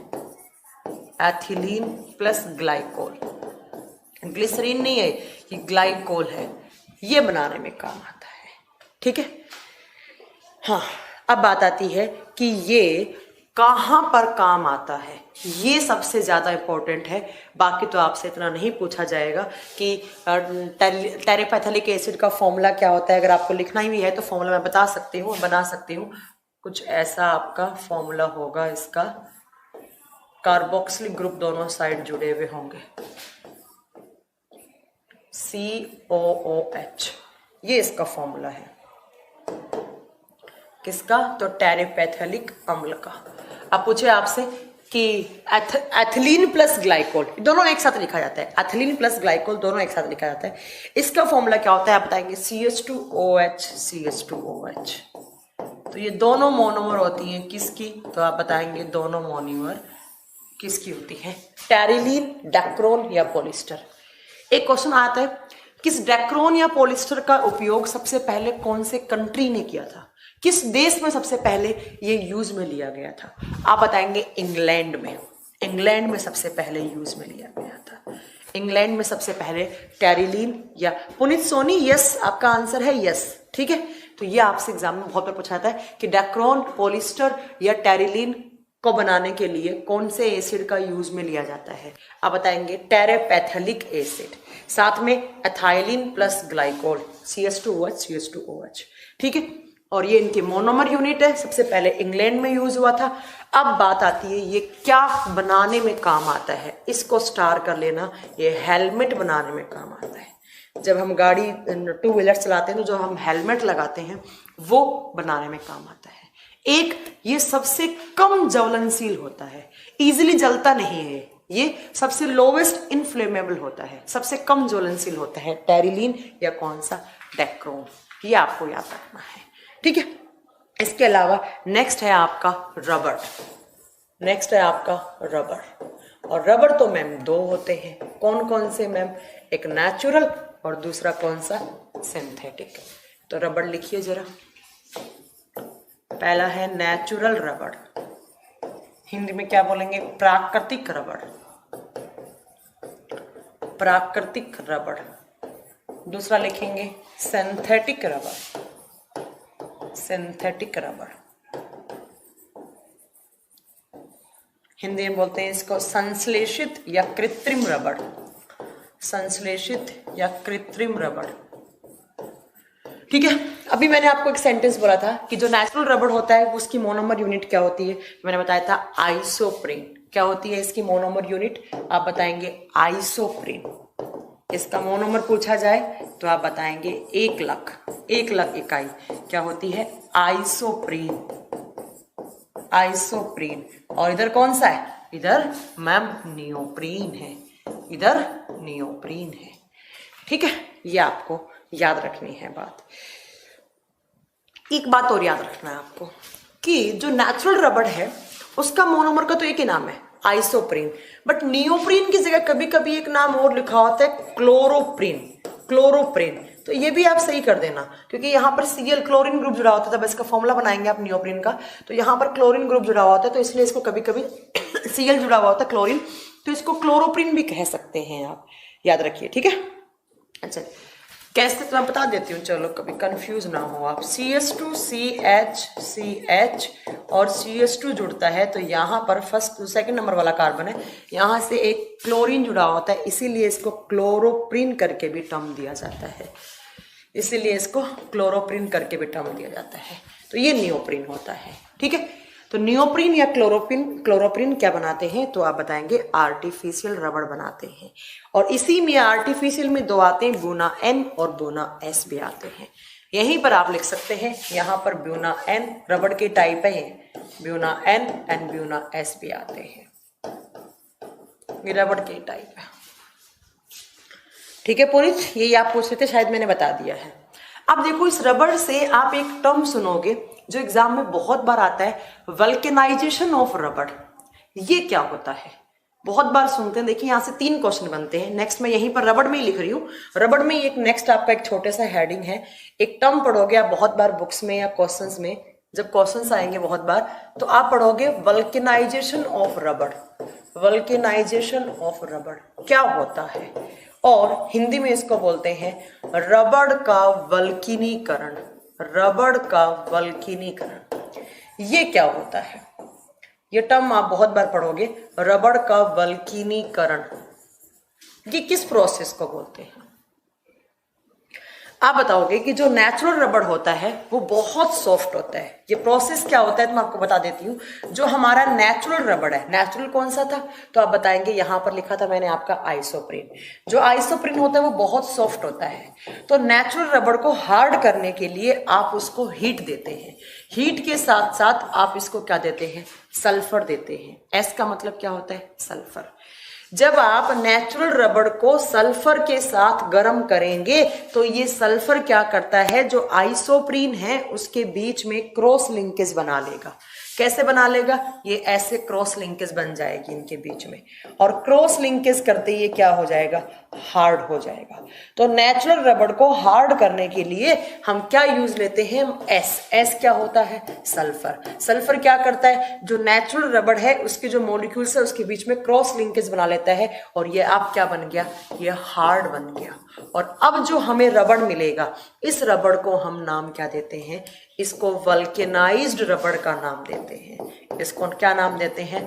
एथिलीन प्लस ग्लाइकोल, ग्लिसरीन नहीं है ये ग्लाइकोल है, ये बनाने में काम आता है, ठीक है। हाँ, अब बात आती है कि ये कहां पर काम आता है, ये सबसे ज्यादा इंपॉर्टेंट है। बाकी तो आपसे इतना नहीं पूछा जाएगा कि टेरेपैथेलिक एसिड का फॉर्मूला क्या होता है। अगर आपको लिखना ही भी है तो फॉर्मूला मैं बता सकती हूँ, बना सकती हूँ। कुछ ऐसा आपका फॉर्मूला होगा, इसका कार्बोक्सिलिक ग्रुप दोनों साइड जुड़े हुए होंगे, COOH, ये इसका फॉर्मूला है। किसका? तो टेरेपैथेलिक अम्ल का। अब पूछे आपसे कि एथिलीन प्लस ग्लाइकोल दोनों एक साथ लिखा जाता है, एथिलीन प्लस ग्लाइकोल दोनों एक साथ लिखा जाता है, इसका फॉर्मूला क्या होता है, आप बताएंगे CH2OH, CH2OH। तो ये दोनों मोनोमर होती हैं किसकी, तो आप बताएंगे दोनों मोनोमर किसकी होती है, टेरिलीन, डेक्रोन या पॉलिस्टर। एक क्वेश्चन आता है, किस डेक्रोन या पॉलिस्टर का उपयोग सबसे पहले कौन से कंट्री ने किया था, किस देश में सबसे पहले ये यूज में लिया गया था, आप बताएंगे इंग्लैंड में। इंग्लैंड में सबसे पहले यूज में लिया गया था, इंग्लैंड में सबसे पहले टेरिलीन या पुनीत सोनी, यस आपका आंसर है यस, ठीक है। तो ये आपसे एग्जाम में बहुत बार पूछा जाता है कि डेक्रोन, पॉलिस्टर या टेरिलीन को बनाने के लिए कौन से एसिड का यूज में लिया जाता है, आप बताएंगे टेरेपैथेलिक एसिड, साथ में ethylene plus glycol, CH2OH, CH2OH, ठीक है। और ये इनकी मोनोमर यूनिट है, सबसे पहले इंग्लैंड में यूज हुआ था। अब बात आती है ये क्या बनाने में काम आता है, इसको स्टार कर लेना, ये हेलमेट बनाने में काम आता है। जब हम गाड़ी 2 व्हीलर चलाते हैं तो जो हम हेलमेट लगाते हैं वो बनाने में काम आता है। एक ये सबसे कम ज्वलनशील होता है, इजीली जलता नहीं है, ये सबसे लोवेस्ट इनफ्लेमेबल होता है, सबसे कम ज्वलनशील होता है, टेरिलीन या कौन सा, डेक्रोन। ये आपको याद रखना है, ठीक है। इसके अलावा नेक्स्ट है आपका रबर, नेक्स्ट है आपका रबर। और रबर तो मैम 2 होते हैं, कौन कौन से मैम, एक नेचुरल और दूसरा कौन सा, सिंथेटिक। तो रबर लिखिए जरा, पहला है नेचुरल रबर, हिंदी में क्या बोलेंगे, प्राकृतिक रबर, प्राकृतिक रबर। दूसरा लिखेंगे synthetic rubber, synthetic rubber, Hindi में बोलते हैं इसको संश्लेषित या कृत्रिम रबर, संश्लेषित या कृत्रिम रबर, ठीक है। अभी मैंने आपको एक सेंटेंस बोला था कि जो नेचुरल रबर होता है उसकी मोनोमर यूनिट क्या होती है, मैंने बताया था आइसोप्रीन। क्या होती है इसकी मोनोमर यूनिट, आप बताएंगे आइसोप्रीन। इसका मोनोमर पूछा जाए तो आप बताएंगे 1 लाख इकाई क्या होती है, आइसोप्रीन, आइसोप्रीन। और इधर कौन सा है, इधर मैम नियोप्रीन है, इधर नियोप्रीन है, ठीक है, ये आपको याद रखनी है बात। एक बात और याद रखना है आपको कि जो नेचुरल रबड़ है उसका मोनोमर का तो एक ही नाम है, आइसोप्रीन, बट नियोप्रीन की जगह कभी कभी एक नाम और लिखा होता है, क्लोरोप्रीन। क्लोरोप्रीन, तो ये भी आप सही कर देना, क्योंकि यहाँ पर Cl क्लोरीन ग्रुप जुड़ा होता है, तब इसका फॉर्मूला बनाएंगे आप नियोप्रीन का, तो यहाँ पर क्लोरीन ग्रुप जुड़ा हुआ होता है, तो इसलिए इसको कभी कभी Cl जुड़ा हुआ होता है क्लोरीन, तो इसको क्लोरोप्रीन भी कह सकते हैं आप, याद रखिए। ठीक है, अच्छा कैसे तो मैं बता देती हूँ, चलो कभी कंफ्यूज ना हो आप। CH2CH और CH2 जुड़ता है, तो यहाँ पर फर्स्ट सेकंड नंबर वाला कार्बन है, यहाँ से एक क्लोरीन जुड़ा होता है, इसीलिए इसको क्लोरोप्रीन करके भी टर्म दिया जाता है, इसीलिए इसको क्लोरोप्रीन करके भी टर्म दिया जाता है। तो ये नियोप्रीन होता है। ठीक है, तो नियोप्रीन या क्लोरोप्रीन क्या बनाते हैं, तो आप बताएंगे आर्टिफिशियल रबड़ बनाते हैं। और इसी में आर्टिफिशियल में दो आते हैं, ब्यूना N और ब्यूना S भी आते हैं। यहीं पर आप लिख सकते हैं, यहाँ पर ब्यूना N रबड़ के टाइप है, Buena N and Buena S भी आते हैं, ये रबड़ के टाइप है। ठीक है पुनीत, यही आप पूछ रहे थे, शायद मैंने बता दिया है। अब देखो इस रबड़ से आप एक टर्म सुनोगे जो एग्जाम में बहुत बार आता है, वल्केनाइजेशन ऑफ रबड़। ये क्या होता है, बहुत बार सुनते हैं। देखिए यहाँ से 3 क्वेश्चन बनते हैं। नेक्स्ट मैं यहीं पर रबड़ में ही लिख रही हूँ, रबड़ में एक नेक्स्ट आपका एक छोटे सा हेडिंग है, एक टर्म पढ़ोगे आप बहुत बार बुक्स में या क्वेश्चंस में, जब क्वेश्चंस आएंगे बहुत बार तो आप पढ़ोगे वल्केनाइजेशन ऑफ रबड़। वल्केनाइजेशन ऑफ रबड़ क्या होता है, और हिंदी में इसको बोलते हैं रबड़ का वल्किनीकरण। रबड़ का वल्किनीकरण, ये क्या होता है, ये टर्म आप बहुत बार पढ़ोगे, रबड़ का वल्किनीकरण। ये किस प्रोसेस को बोलते हैं, आप बताओगे कि जो नेचुरल रबड़ होता है वो बहुत सॉफ्ट होता है। ये प्रोसेस क्या होता है तो मैं आपको बता देती हूँ। जो हमारा नेचुरल रबड़ है, नेचुरल कौन सा था, तो आप बताएंगे, यहाँ पर लिखा था मैंने आपका आइसोप्रीन। जो आइसोप्रीन होता है वो बहुत सॉफ्ट होता है, तो नेचुरल रबड़ को हार्ड करने के लिए आप उसको हीट देते हैं। हीट के साथ साथ आप इसको क्या देते हैं, सल्फर देते हैं। एस का मतलब क्या होता है, सल्फर। जब आप नेचुरल रबड़ को सल्फर के साथ गर्म करेंगे तो ये सल्फर क्या करता है, जो आइसोप्रीन है उसके बीच में क्रॉस लिंकेज बना लेगा। कैसे बना लेगा, ये ऐसे क्रॉस लिंकेज बन जाएगी इनके बीच में, और क्रॉस लिंकेज करते ये क्या हो जाएगा, हार्ड हो जाएगा। तो नेचुरल रबड़ को हार्ड करने के लिए हम क्या यूज लेते हैं, एस। एस क्या होता है, सल्फर। सल्फर क्या करता है, जो नेचुरल रबड़ है उसके जो मॉलिक्यूल्स है उसके बीच में क्रॉस लिंकेज बना लेता है, और ये आप क्या बन गया, ये हार्ड बन गया। और अब जो हमें रबड़ मिलेगा, इस रबड़ को हम नाम क्या देते हैं, इसको वल्केनाइज्ड रबड़ का नाम देते हैं। इसको क्या नाम देते हैं,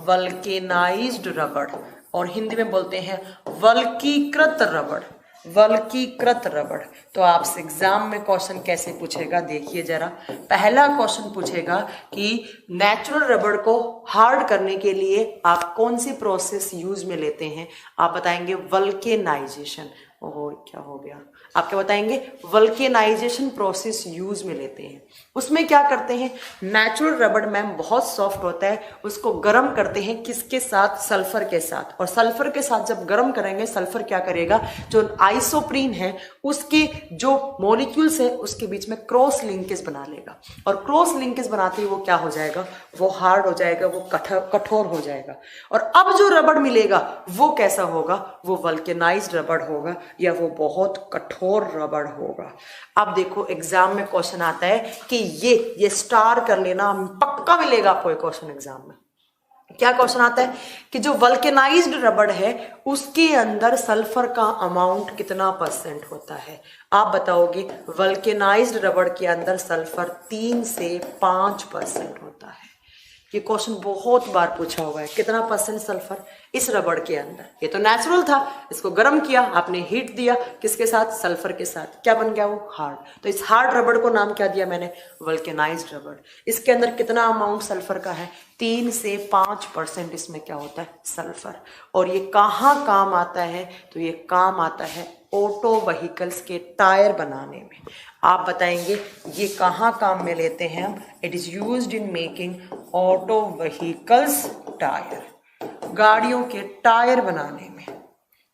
वल्केनाइज्ड रबड़, और हिंदी में बोलते हैं वल्कीकृत रबड़। वल्कीकृत रबड़। तो आपसे एग्जाम में क्वेश्चन कैसे पूछेगा, देखिए जरा। पहला क्वेश्चन पूछेगा कि नेचुरल रबड़ को हार्ड करने के लिए आप कौन सी प्रोसेस यूज में लेते हैं, आप बताएंगे वल्केनाइजेशन। ओह क्या हो गया, आप क्या बताएंगे, वल्केनाइजेशन प्रोसेस यूज में लेते हैं। उसमें क्या करते हैं, नेचुरल रबड़ मैम बहुत सॉफ्ट होता है, उसको गर्म करते हैं किसके साथ, सल्फर के साथ। और सल्फर के साथ जब गर्म करेंगे, सल्फर क्या करेगा, जो आइसोप्रीन है उसके जो मॉलिक्यूल्स है उसके बीच में क्रॉस लिंकेज बना लेगा, और क्रॉस लिंकेज बनाते ही वो क्या हो जाएगा, वो हार्ड हो जाएगा, वो कठोर हो जाएगा। और अब जो रबड़ मिलेगा वो कैसा होगा, वो वल्केनाइज्ड रबड़ होगा, या वो बहुत कठोर रबड़ होगा। अब देखो एग्जाम में क्वेश्चन आता है कि ये स्टार कर लेना, पक्का मिलेगा आपको क्वेश्चन एग्जाम में। क्या क्वेश्चन आता है कि जो वल्केनाइज्ड रबड़ है उसके अंदर सल्फर का अमाउंट कितना % होता है। आप बताओगे वल्केनाइज्ड रबड़ के अंदर सल्फर 3 से 5% होता है। ये क्वेश्चन बहुत बार पूछा हुआ है, कितना % सल्फर इस रबड़ के अंदर। ये तो नेचुरल था, इसको गर्म किया आपने, हीट दिया किसके साथ, सल्फर के साथ, क्या बन गया वो, हार्ड। तो इस हार्ड रबड़ को नाम क्या दिया मैंने, वल्केनाइज्ड रबड़। इसके अंदर कितना अमाउंट सल्फर का है, 3 से 5% इसमें क्या होता है, सल्फर। और ये कहाँ काम आता है, तो ये काम आता है ऑटो व्हीकल्स के टायर बनाने में। आप बताएंगे ये कहाँ काम में लेते हैं हम, it is used in making auto vehicles tyre, गाड़ियों के टायर बनाने में,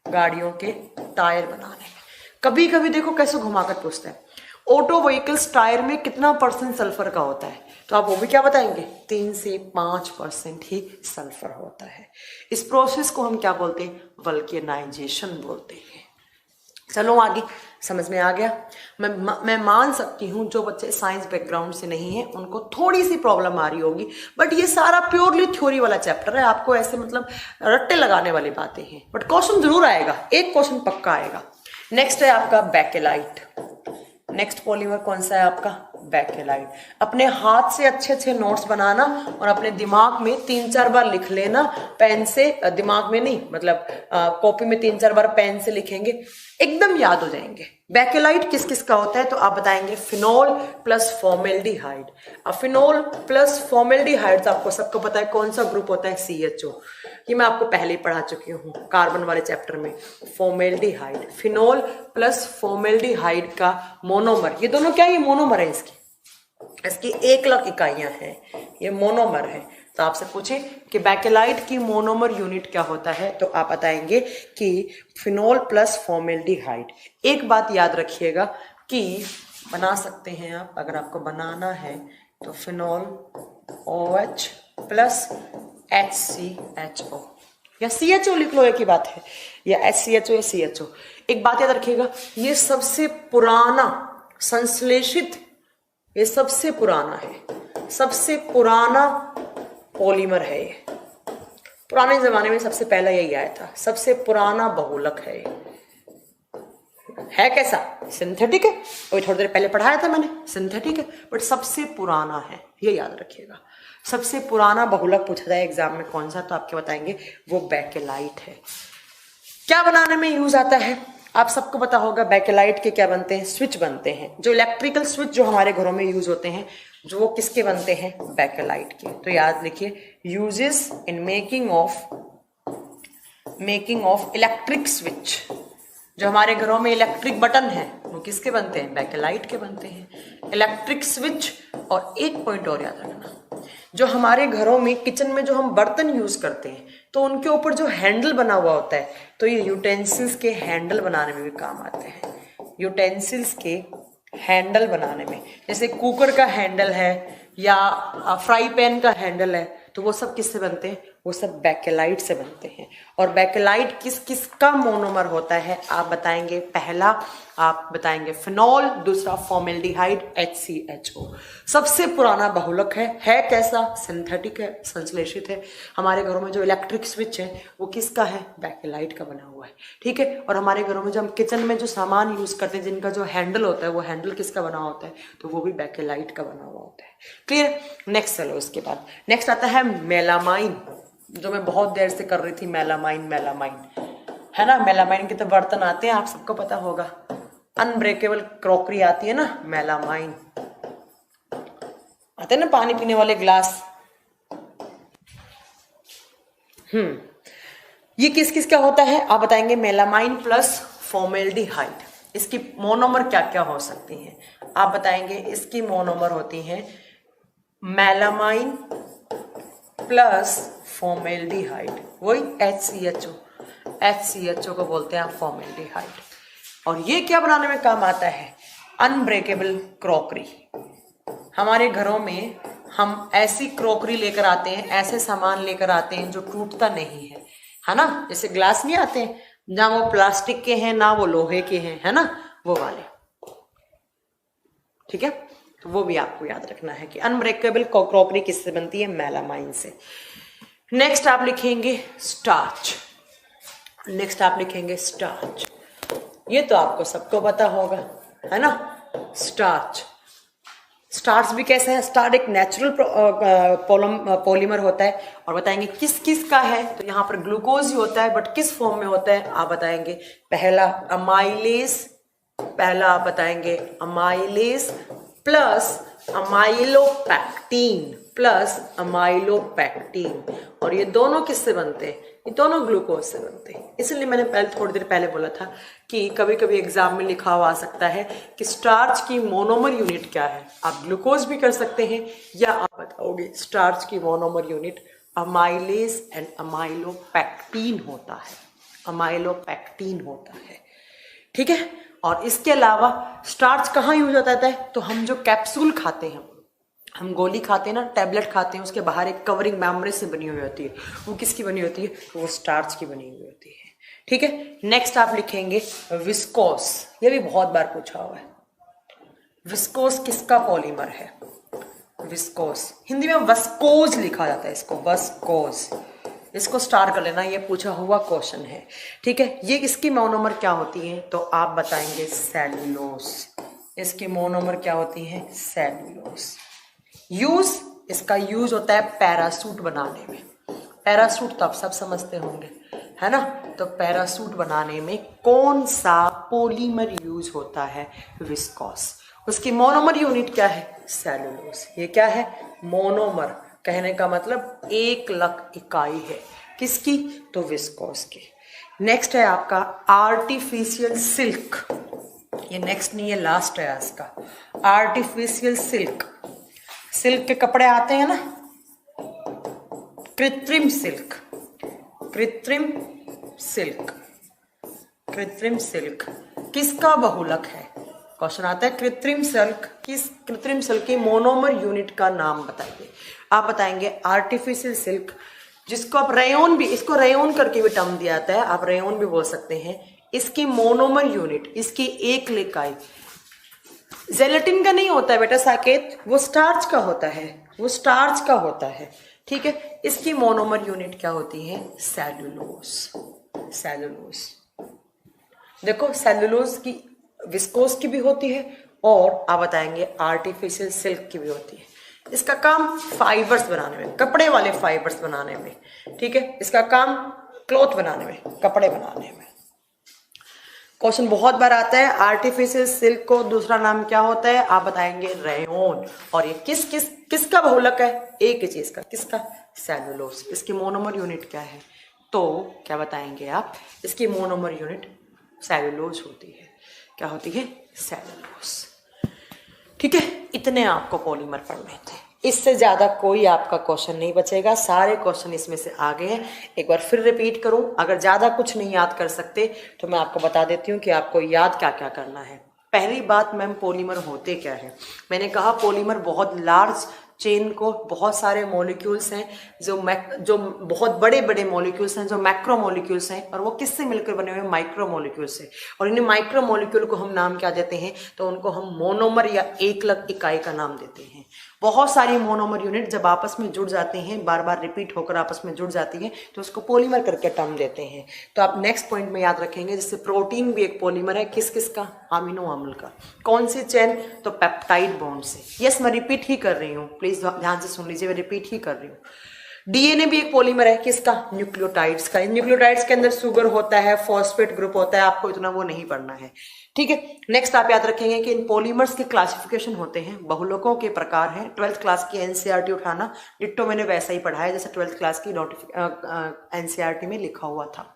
गाड़ियों के टायर बनाने में। कभी कभी देखो कैसे घुमाकर पूछते हैं, ऑटो व्हीकल्स टायर में कितना % सल्फर का होता है, तो आप वो भी क्या बताएंगे, 3 से 5% ही सल्फर होता है। इस प्रोसेस को हम क्या बोलते हैं, वल्केनाइजेशन बोलते हैं। चलो आगे, समझ में आ गया। मैं मान सकती हूँ जो बच्चे साइंस बैकग्राउंड से नहीं है उनको थोड़ी सी प्रॉब्लम आ रही होगी, बट ये सारा प्योरली थ्योरी वाला चैप्टर है, आपको ऐसे मतलब रट्टे लगाने वाली बातें हैं, बट क्वेश्चन जरूर आएगा, एक क्वेश्चन पक्का आएगा। नेक्स्ट है आपका बेकेलाइट। नेक्स्ट पॉलीमर कौन सा है आपका, बेकेलाइट। अपने हाथ से अच्छे अच्छे नोट्स बनाना और अपने दिमाग में 3-4 बार लिख लेना, पेन से, दिमाग में नहीं मतलब कॉपी में 3-4 बार पेन से लिखेंगे, एकदम याद हो जाएंगे। बेकेलाइट किस किस का होता है, तो आप बताएंगे फिनोल प्लस फॉर्मेल्डिहाइड। अब फिनोल प्लस फॉर्मेल्डिहाइड आपको सबको पता है कौन सा ग्रुप होता है, CHO। ये मैं आपको पहले ही पढ़ा चुकी हूँ कार्बन वाले चैप्टर में। फॉर्मेल्डिहाइड, फिनोल प्लस फॉर्मेल्डिहाइड का मोनोमर, ये दोनों क्या, ये मोनोमर है, इसकी 1 लाख इकाइयां हैं, ये मोनोमर है। तो आपसे पूछे कि बेकेलाइट की मोनोमर यूनिट क्या होता है, तो आप बताएंगे कि फिनोल प्लस फॉर्मेल्डिहाइड। एक बात याद रखिएगा कि बना सकते हैं आप, अगर आपको बनाना है तो फिनोल OH प्लस HCHO या CHO लिख लो, एक ही बात है, या HCHO या CHO। एक बात याद रखिएगा, ये सबसे पुराना संश्लेषित, ये सबसे पुराना है, सबसे पुराना पॉलीमर है ये। पुराने जमाने में सबसे पहला यही आया था, सबसे पुराना बहुलक है ये। है कैसा, सिंथेटिक है, वही थोड़ी देर पहले पढ़ाया था मैंने, सिंथेटिक है बट सबसे पुराना है, ये याद रखिएगा। सबसे पुराना बहुलक पूछा जाए एग्जाम में कौन सा, तो आपके बताएंगे वो बेकेलाइट है। क्या बनाने में यूज आता है, आप सबको पता होगा बेकेलाइट के क्या बनते हैं, स्विच बनते हैं। जो इलेक्ट्रिकल स्विच जो हमारे घरों में यूज होते हैं, जो वो किसके बनते हैं, बेकेलाइट के। तो याद लिखिए, uses in making of electric switch. जो हमारे घरों में इलेक्ट्रिक बटन है वो किसके बनते हैं, बेकेलाइट के बनते हैं। इलेक्ट्रिक स्विच, और एक पॉइंट और याद रखना, जो हमारे घरों में किचन में जो हम बर्तन यूज करते हैं तो उनके ऊपर जो हैंडल बना हुआ होता है, तो ये यूटेंसिल्स के हैंडल बनाने में भी काम आते हैं। यूटेंसिल्स के हैंडल बनाने में, जैसे कुकर का हैंडल है या फ्राई पैन का हैंडल है, तो वो सब किससे बनते हैं, वो सब बेकेलाइट से बनते हैं। और बेकेलाइट किस किस का मोनोमर होता है, आप बताएंगे, पहला आप बताएंगे फिनोल, दूसरा फॉर्मेल्डिहाइड HCHO। सबसे पुराना बहुलक है कैसा, सिंथेटिक है, संश्लेषित है। हमारे घरों में जो इलेक्ट्रिक स्विच है वो किसका है, बेकेलाइट का बना हुआ है, ठीक है। और हमारे घरों में जो हम किचन में जो सामान यूज करते हैं जिनका जो हैंडल होता है, वो हैंडल किसका बना होता है, तो वो भी बेकेलाइट का बना हुआ होता है। क्लियर। नेक्स्ट चलो, उसके बाद नेक्स्ट आता है मेलामाइन, जो मैं बहुत देर से कर रही थी, मेलामाइन है ना। मेलामाइन के तो बर्तन आते हैं, आप सबको पता होगा, अनब्रेकेबल क्रॉकरी आती है ना, मेलामाइन आते हैं ना, पानी पीने वाले ग्लास। ये किस किस का होता है, आप बताएंगे, मेलामाइन प्लस फॉर्मेल्डिहाइड। इसकी मोनोमर क्या क्या हो सकती हैं, आप बताएंगे। इसकी मोनोमर होती हैं मेलामाइन प्लस फॉर्मेल्डिहाइड, वही HCHO को बोलते हैं आप फॉर्मेल्डिहाइड। और ये क्या बनाने में काम आता है, अनब्रेकेबल क्रॉकरी। हमारे घरों में हम ऐसी क्रॉकरी लेकर आते हैं, ऐसे सामान लेकर आते हैं जो टूटता नहीं है ना। जैसे ग्लास नहीं आते हैं, ना वो प्लास्टिक के हैं ना वो लोहे के हैं, है ना, वो वाले, ठीक है। तो वो भी आपको याद रखना है कि अनब्रेकेबल क्रॉकरी किससे बनती है, मेलामाइन से। नेक्स्ट आप लिखेंगे स्टार्च। ये तो आपको सबको पता होगा, है ना, स्टार्च भी कैसे है, स्टार्च एक नेचुरल पॉलीमर होता है। और बताएंगे किस किस का है, तो यहाँ पर ग्लूकोज ही होता है, बट किस फॉर्म में होता है, आप बताएंगे। पहला आप बताएंगे अमाइलेज प्लस अमाइलोपैक्टीन। और ये दोनों किससे बनते हैं, ये दोनों ग्लूकोज से बनते हैं। इसलिए मैंने थोड़ी देर पहले बोला था कि कभी कभी एग्जाम में लिखा हुआ आ सकता है कि स्टार्च की मोनोमर यूनिट क्या है। आप ग्लूकोज भी कर सकते हैं, या आप बताओगे स्टार्च की मोनोमर यूनिट अमाइलेज एंड अमाइलोपैक्टीन होता है, ठीक है। और इसके अलावा स्टार्च कहाँ यूज होता है? तो हम जो कैप्सूल खाते हैं, हम गोली खाते हैं ना, टैबलेट खाते हैं, उसके बाहर एक कवरिंग मेम्ब्रेन से बनी हुई होती है, वो किसकी बनी होती है? वो स्टार्च की बनी हुई होती है। ठीक है, नेक्स्ट आप लिखेंगे विस्कोस। ये भी बहुत बार पूछा हुआ है, विस्कोस किसका पॉलीमर है? विस्कोस हिंदी में वस्कोज लिखा जाता है, इसको वस्कोज, इसको स्टार कर लेना, ये पूछा हुआ क्वेश्चन है। ठीक है, ये इसकी मोनोमर क्या होती है? तो आप बताएंगे सेलुलोस। इसकी मोनोमर क्या होती है? सेलुलोस। यूज, इसका यूज होता है पैरासूट बनाने में। पैरासूट तो आप सब समझते होंगे, है ना? तो पैरासूट बनाने में कौन सा पॉलीमर यूज होता है? विस्कोस। उसकी मोनोमर यूनिट क्या है? सेलुलोस। ये क्या है? मोनोमर, कहने का मतलब 1,00,000 इकाई है किसकी? तो विस्कोस की। नेक्स्ट है आपका आर्टिफिशियल सिल्क। ये नेक्स्ट नहीं है, लास्ट है इसका। आर्टिफिशियल सिल्क, सिल्क के कपड़े आते हैं ना, कृत्रिम सिल्क, कृत्रिम सिल्क, कृत्रिम सिल्क किसका बहुलक है? क्वेश्चन आता है कृत्रिम सिल्क, किस कृत्रिम सिल्क की मोनोमर यूनिट का नाम बताइए। आप बताएंगे आर्टिफिशियल सिल्क, जिसको आप रेयोन भी, इसको रेयोन करके भी टर्म दिया जाता है, आप रेयोन भी बोल सकते हैं। इसकी मोनोमर यूनिट, इसकी 1,00,000 इकाई जेलेटिन का नहीं होता है बेटा साकेत, वो स्टार्च का होता है, वो स्टार्च का होता है। ठीक है, इसकी मोनोमर यूनिट क्या होती है? सेलुलोस। सेलुलोस, देखो सेलुलोस की विस्कोस की भी होती है और आप बताएंगे आर्टिफिशियल सिल्क की भी होती है। इसका काम फाइबर्स बनाने में, कपड़े वाले फाइबर्स बनाने में। ठीक है, इसका काम क्लॉथ बनाने में, कपड़े बनाने में। क्वेश्चन बहुत बार आता है, आर्टिफिशियल सिल्क को दूसरा नाम क्या होता है? आप बताएंगे रेयोन। और ये किसका बहुलक है? एक ही चीज का, किसका? सेलुलोस। इसकी मोनोमर यूनिट क्या है? तो क्या बताएंगे आप? इसकी मोनोमर यूनिट सेलुलोस होती है। क्या होती है? सेलुलोस। ठीक है, इतने आपको पॉलीमर पढ़ने थे, इससे ज्यादा कोई आपका क्वेश्चन नहीं बचेगा, सारे क्वेश्चन इसमें से आ गए हैं। एक बार फिर रिपीट करूं, अगर ज्यादा कुछ नहीं याद कर सकते तो मैं आपको बता देती हूं कि आपको याद क्या क्या करना है। पहली बात मैम, पॉलीमर होते क्या है? मैंने कहा पॉलीमर बहुत लार्ज चेन को, बहुत सारे मॉलिक्यूल्स हैं जो बहुत बड़े बड़े मॉलिक्यूल्स हैं, जो मैक्रो मॉलिक्यूल्स हैं, और वो किससे मिलकर बने हुए? माइक्रो मॉलिक्यूल से। और इन्हें माइक्रो मॉलिक्यूल को हम नाम क्या देते हैं? तो उनको हम मोनोमर या 1,00,000 इकाई का नाम देते हैं। बहुत सारी मोनोमर यूनिट जब आपस में जुड़ जाते हैं, बार बार रिपीट होकर आपस में जुड़ जाती है, तो उसको पॉलीमर करके टर्म देते हैं। तो आप नेक्स्ट पॉइंट में याद रखेंगे, जैसे प्रोटीन भी एक पॉलीमर है, किस किस का? अमीनो अम्ल का। कौन सी चेन? तो पेप्टाइड बॉन्ड से। यस, मैं रिपीट ही कर रही हूँ, प्लीज ध्यान से सुन लीजिए, मैं रिपीट ही कर रही हूँ। डीएनए भी एक पॉलीमर है, किसका? न्यूक्लियोटाइड्स का। न्यूक्लियोटाइड्स के अंदर शुगर होता है, फॉस्फेट ग्रुप होता है, आपको इतना वो नहीं पढ़ना है। ठीक है, नेक्स्ट आप याद रखेंगे कि इन पॉलीमर्स के क्लासिफिकेशन होते हैं, बहुलकों के प्रकार हैं। 12th क्लास की एनसीईआरटी उठाना, डिट्टो मैंने वैसा ही पढ़ा है जैसे 12th क्लास की एनसीईआरटी में लिखा हुआ था।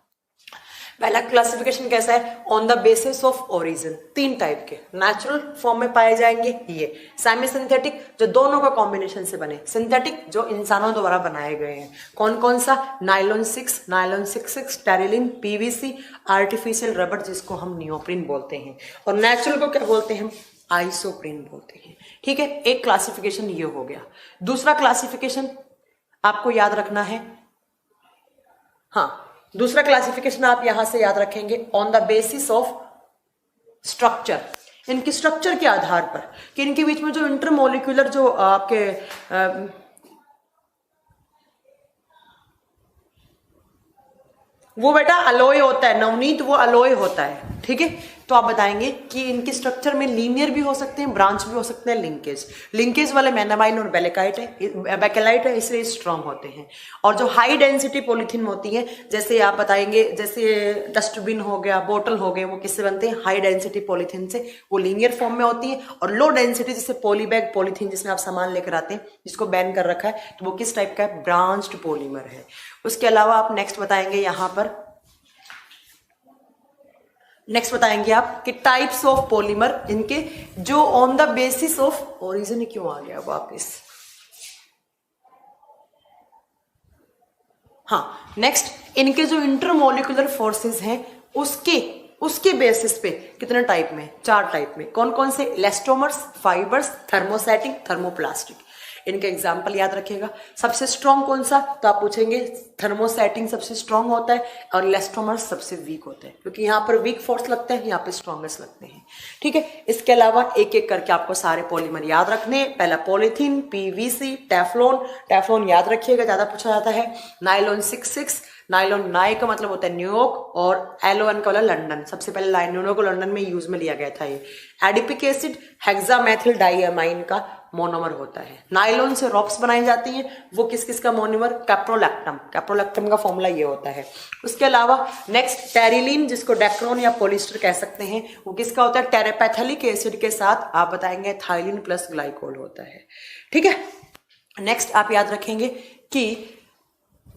पहला क्लासिफिकेशन कैसा है? On the basis of origin. 3 type के नेचुरल फॉर्म में पाए जाएंगे, ये सेमी सिंथेटिक जो दोनों का कॉम्बिनेशन से बने, सिंथेटिक जो इंसानों द्वारा बनाए गए हैं। कौन कौन सा? Nylon 6, nylon 6, Terylene, PVC, artificial rubber जिसको हम नियोप्रिन बोलते हैं, और नेचुरल को क्या बोलते हैं? आइसोप्रिन बोलते हैं। ठीक है, एक क्लासिफिकेशन ये हो गया। दूसरा क्लासिफिकेशन आपको याद रखना है, हाँ, दूसरा क्लासिफिकेशन आप यहां से याद रखेंगे, on the basis of structure. इनके स्ट्रक्चर के आधार पर कि इनके बीच में जो इंटरमोलिक्यूलर जो आपके वो बेटा अलॉय होता है, नवनीत, वो अलॉय होता है। ठीक है, तो आप बताएंगे कि इनके स्ट्रक्चर में लीनियर भी हो सकते हैं, ब्रांच भी हो सकते हैं, लिंकेज वाले मेनामाइन और बेकेलाइट है, इसलिए स्ट्रॉन्ग होते हैं। और जो हाई डेंसिटी पॉलीथीन होती है, जैसे आप बताएंगे, जैसे डस्टबिन हो गया, बोतल हो गए, वो किससे बनते हैं? हाई डेंसिटी पॉलीथीन से, वो लीनियर फॉर्म में होती है। और लो डेंसिटी जैसे पॉलीबैग पॉलीथीन जिसमें आप सामान लेकर आते हैं, जिसको बैन कर रखा है, तो वो किस टाइप का है? ब्रांच्ड पॉलीमर है। उसके अलावा आप नेक्स्ट बताएंगे यहां पर, नेक्स्ट बताएंगे आप कि टाइप्स ऑफ पॉलीमर इनके जो on the basis of origin, क्यों आ गया वापिस? हाँ, नेक्स्ट इनके जो इंटरमोलिकुलर फोर्सेस हैं उसके उसके बेसिस पे कितने टाइप में, 4 टाइप में। कौन कौन से? Elastomers, fibres, thermosetting, thermoplastic. इनका एग्जाम्पल याद रखिएगा। सबसे स्ट्रॉन्ग कौन सा? तो आप पूछेंगे थर्मोसेटिंग सबसे स्ट्रॉन्ग होता है और इलास्टोमर्स सबसे वीक होते हैं, क्योंकि यहाँ पर वीक फोर्स लगते हैं, यहाँ पे स्ट्रॉन्गेस्ट लगते हैं। ठीक है, इसके अलावा एक एक करके आपको सारे पॉलीमर याद रखने। पहला पॉलीथीन, पीवीसी, टेफ्लॉन। टेफ्लॉन याद रखिएगा, ज्यादा पूछा जाता है। नायलॉन 66, नायलॉन नाई का मतलब होता है न्यूयॉर्क, और एलओएन का वाला लंदन। सबसे पहले न्यूयॉर्क को लंदन में यूज में लिया गया था ये। एडिपिक एसिड हेक्सामेथिल डाइअमाइन का मोनोमर होता है। नायलॉन से रॉक्स बनाई जाती हैं, वो किस किस का मोनोमर? कैप्रोलैक्टम। कैप्रोलैक्टम का फॉर्मूला ये होता है। उसके अलावा नेक्स्ट टेरिलीन, जिसको डेक्रोन या पॉलिस्टर कह सकते हैं, वो किसका होता है? टेरेपैथेलिक एसिड के साथ आप बताएंगे थाइलिन प्लस ग्लाइकोल होता है। ठीक है, नेक्स्ट आप याद रखेंगे कि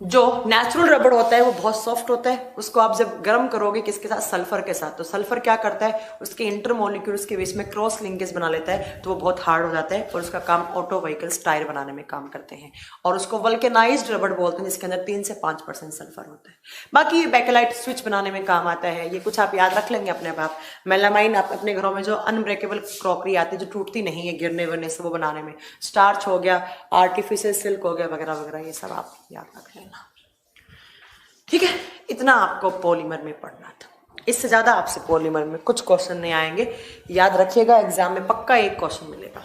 जो नेचुरल रबड़ होता है वो बहुत सॉफ्ट होता है। उसको आप जब गर्म करोगे किसके साथ? सल्फर के साथ, तो सल्फर क्या करता है? उसके इंटरमोलिक्यूल्स के बीच में क्रॉस लिंकेज बना लेता है, तो वो बहुत हार्ड हो जाता है और उसका काम ऑटो व्हीकल्स टायर बनाने में काम करते हैं। और उसको वल्केनाइज्ड रबड़ बोलते हैं, जिसके अंदर 3 से 5% सल्फर होता है। बाकी ये बैकेलाइट स्विच बनाने में काम आता है। ये कुछ आप याद रख लेंगे अपने आप। मेलामाइन आप अपने घरों में जो अनब्रेकेबल क्रॉकरी आती है, जो टूटती नहीं है गिरने विरने से, वो बनाने में। स्टार्च हो गया, आर्टिफिशियल सिल्क हो गया, वगैरह वगैरह, ये सब आप याद रख लेना। ठीक है, इतना आपको पॉलीमर में पढ़ना था। इससे ज्यादा आपसे पॉलीमर में कुछ क्वेश्चन नहीं आएंगे। याद रखिएगा, एग्जाम में पक्का एक क्वेश्चन मिलेगा।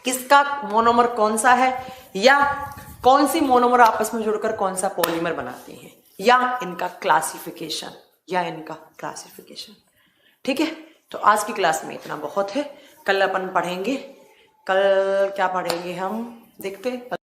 किसका मोनोमर कौन सा है, या कौन सी मोनोमर आपस में जुड़कर कौन सा पॉलीमर बनाती हैं, या इनका क्लासिफिकेशन, ठीक है, तो आज की क्लास में इतना बहुत है। कल अपन पढ़ेंगे। कल क्या पढ़ेंगे हम देखते।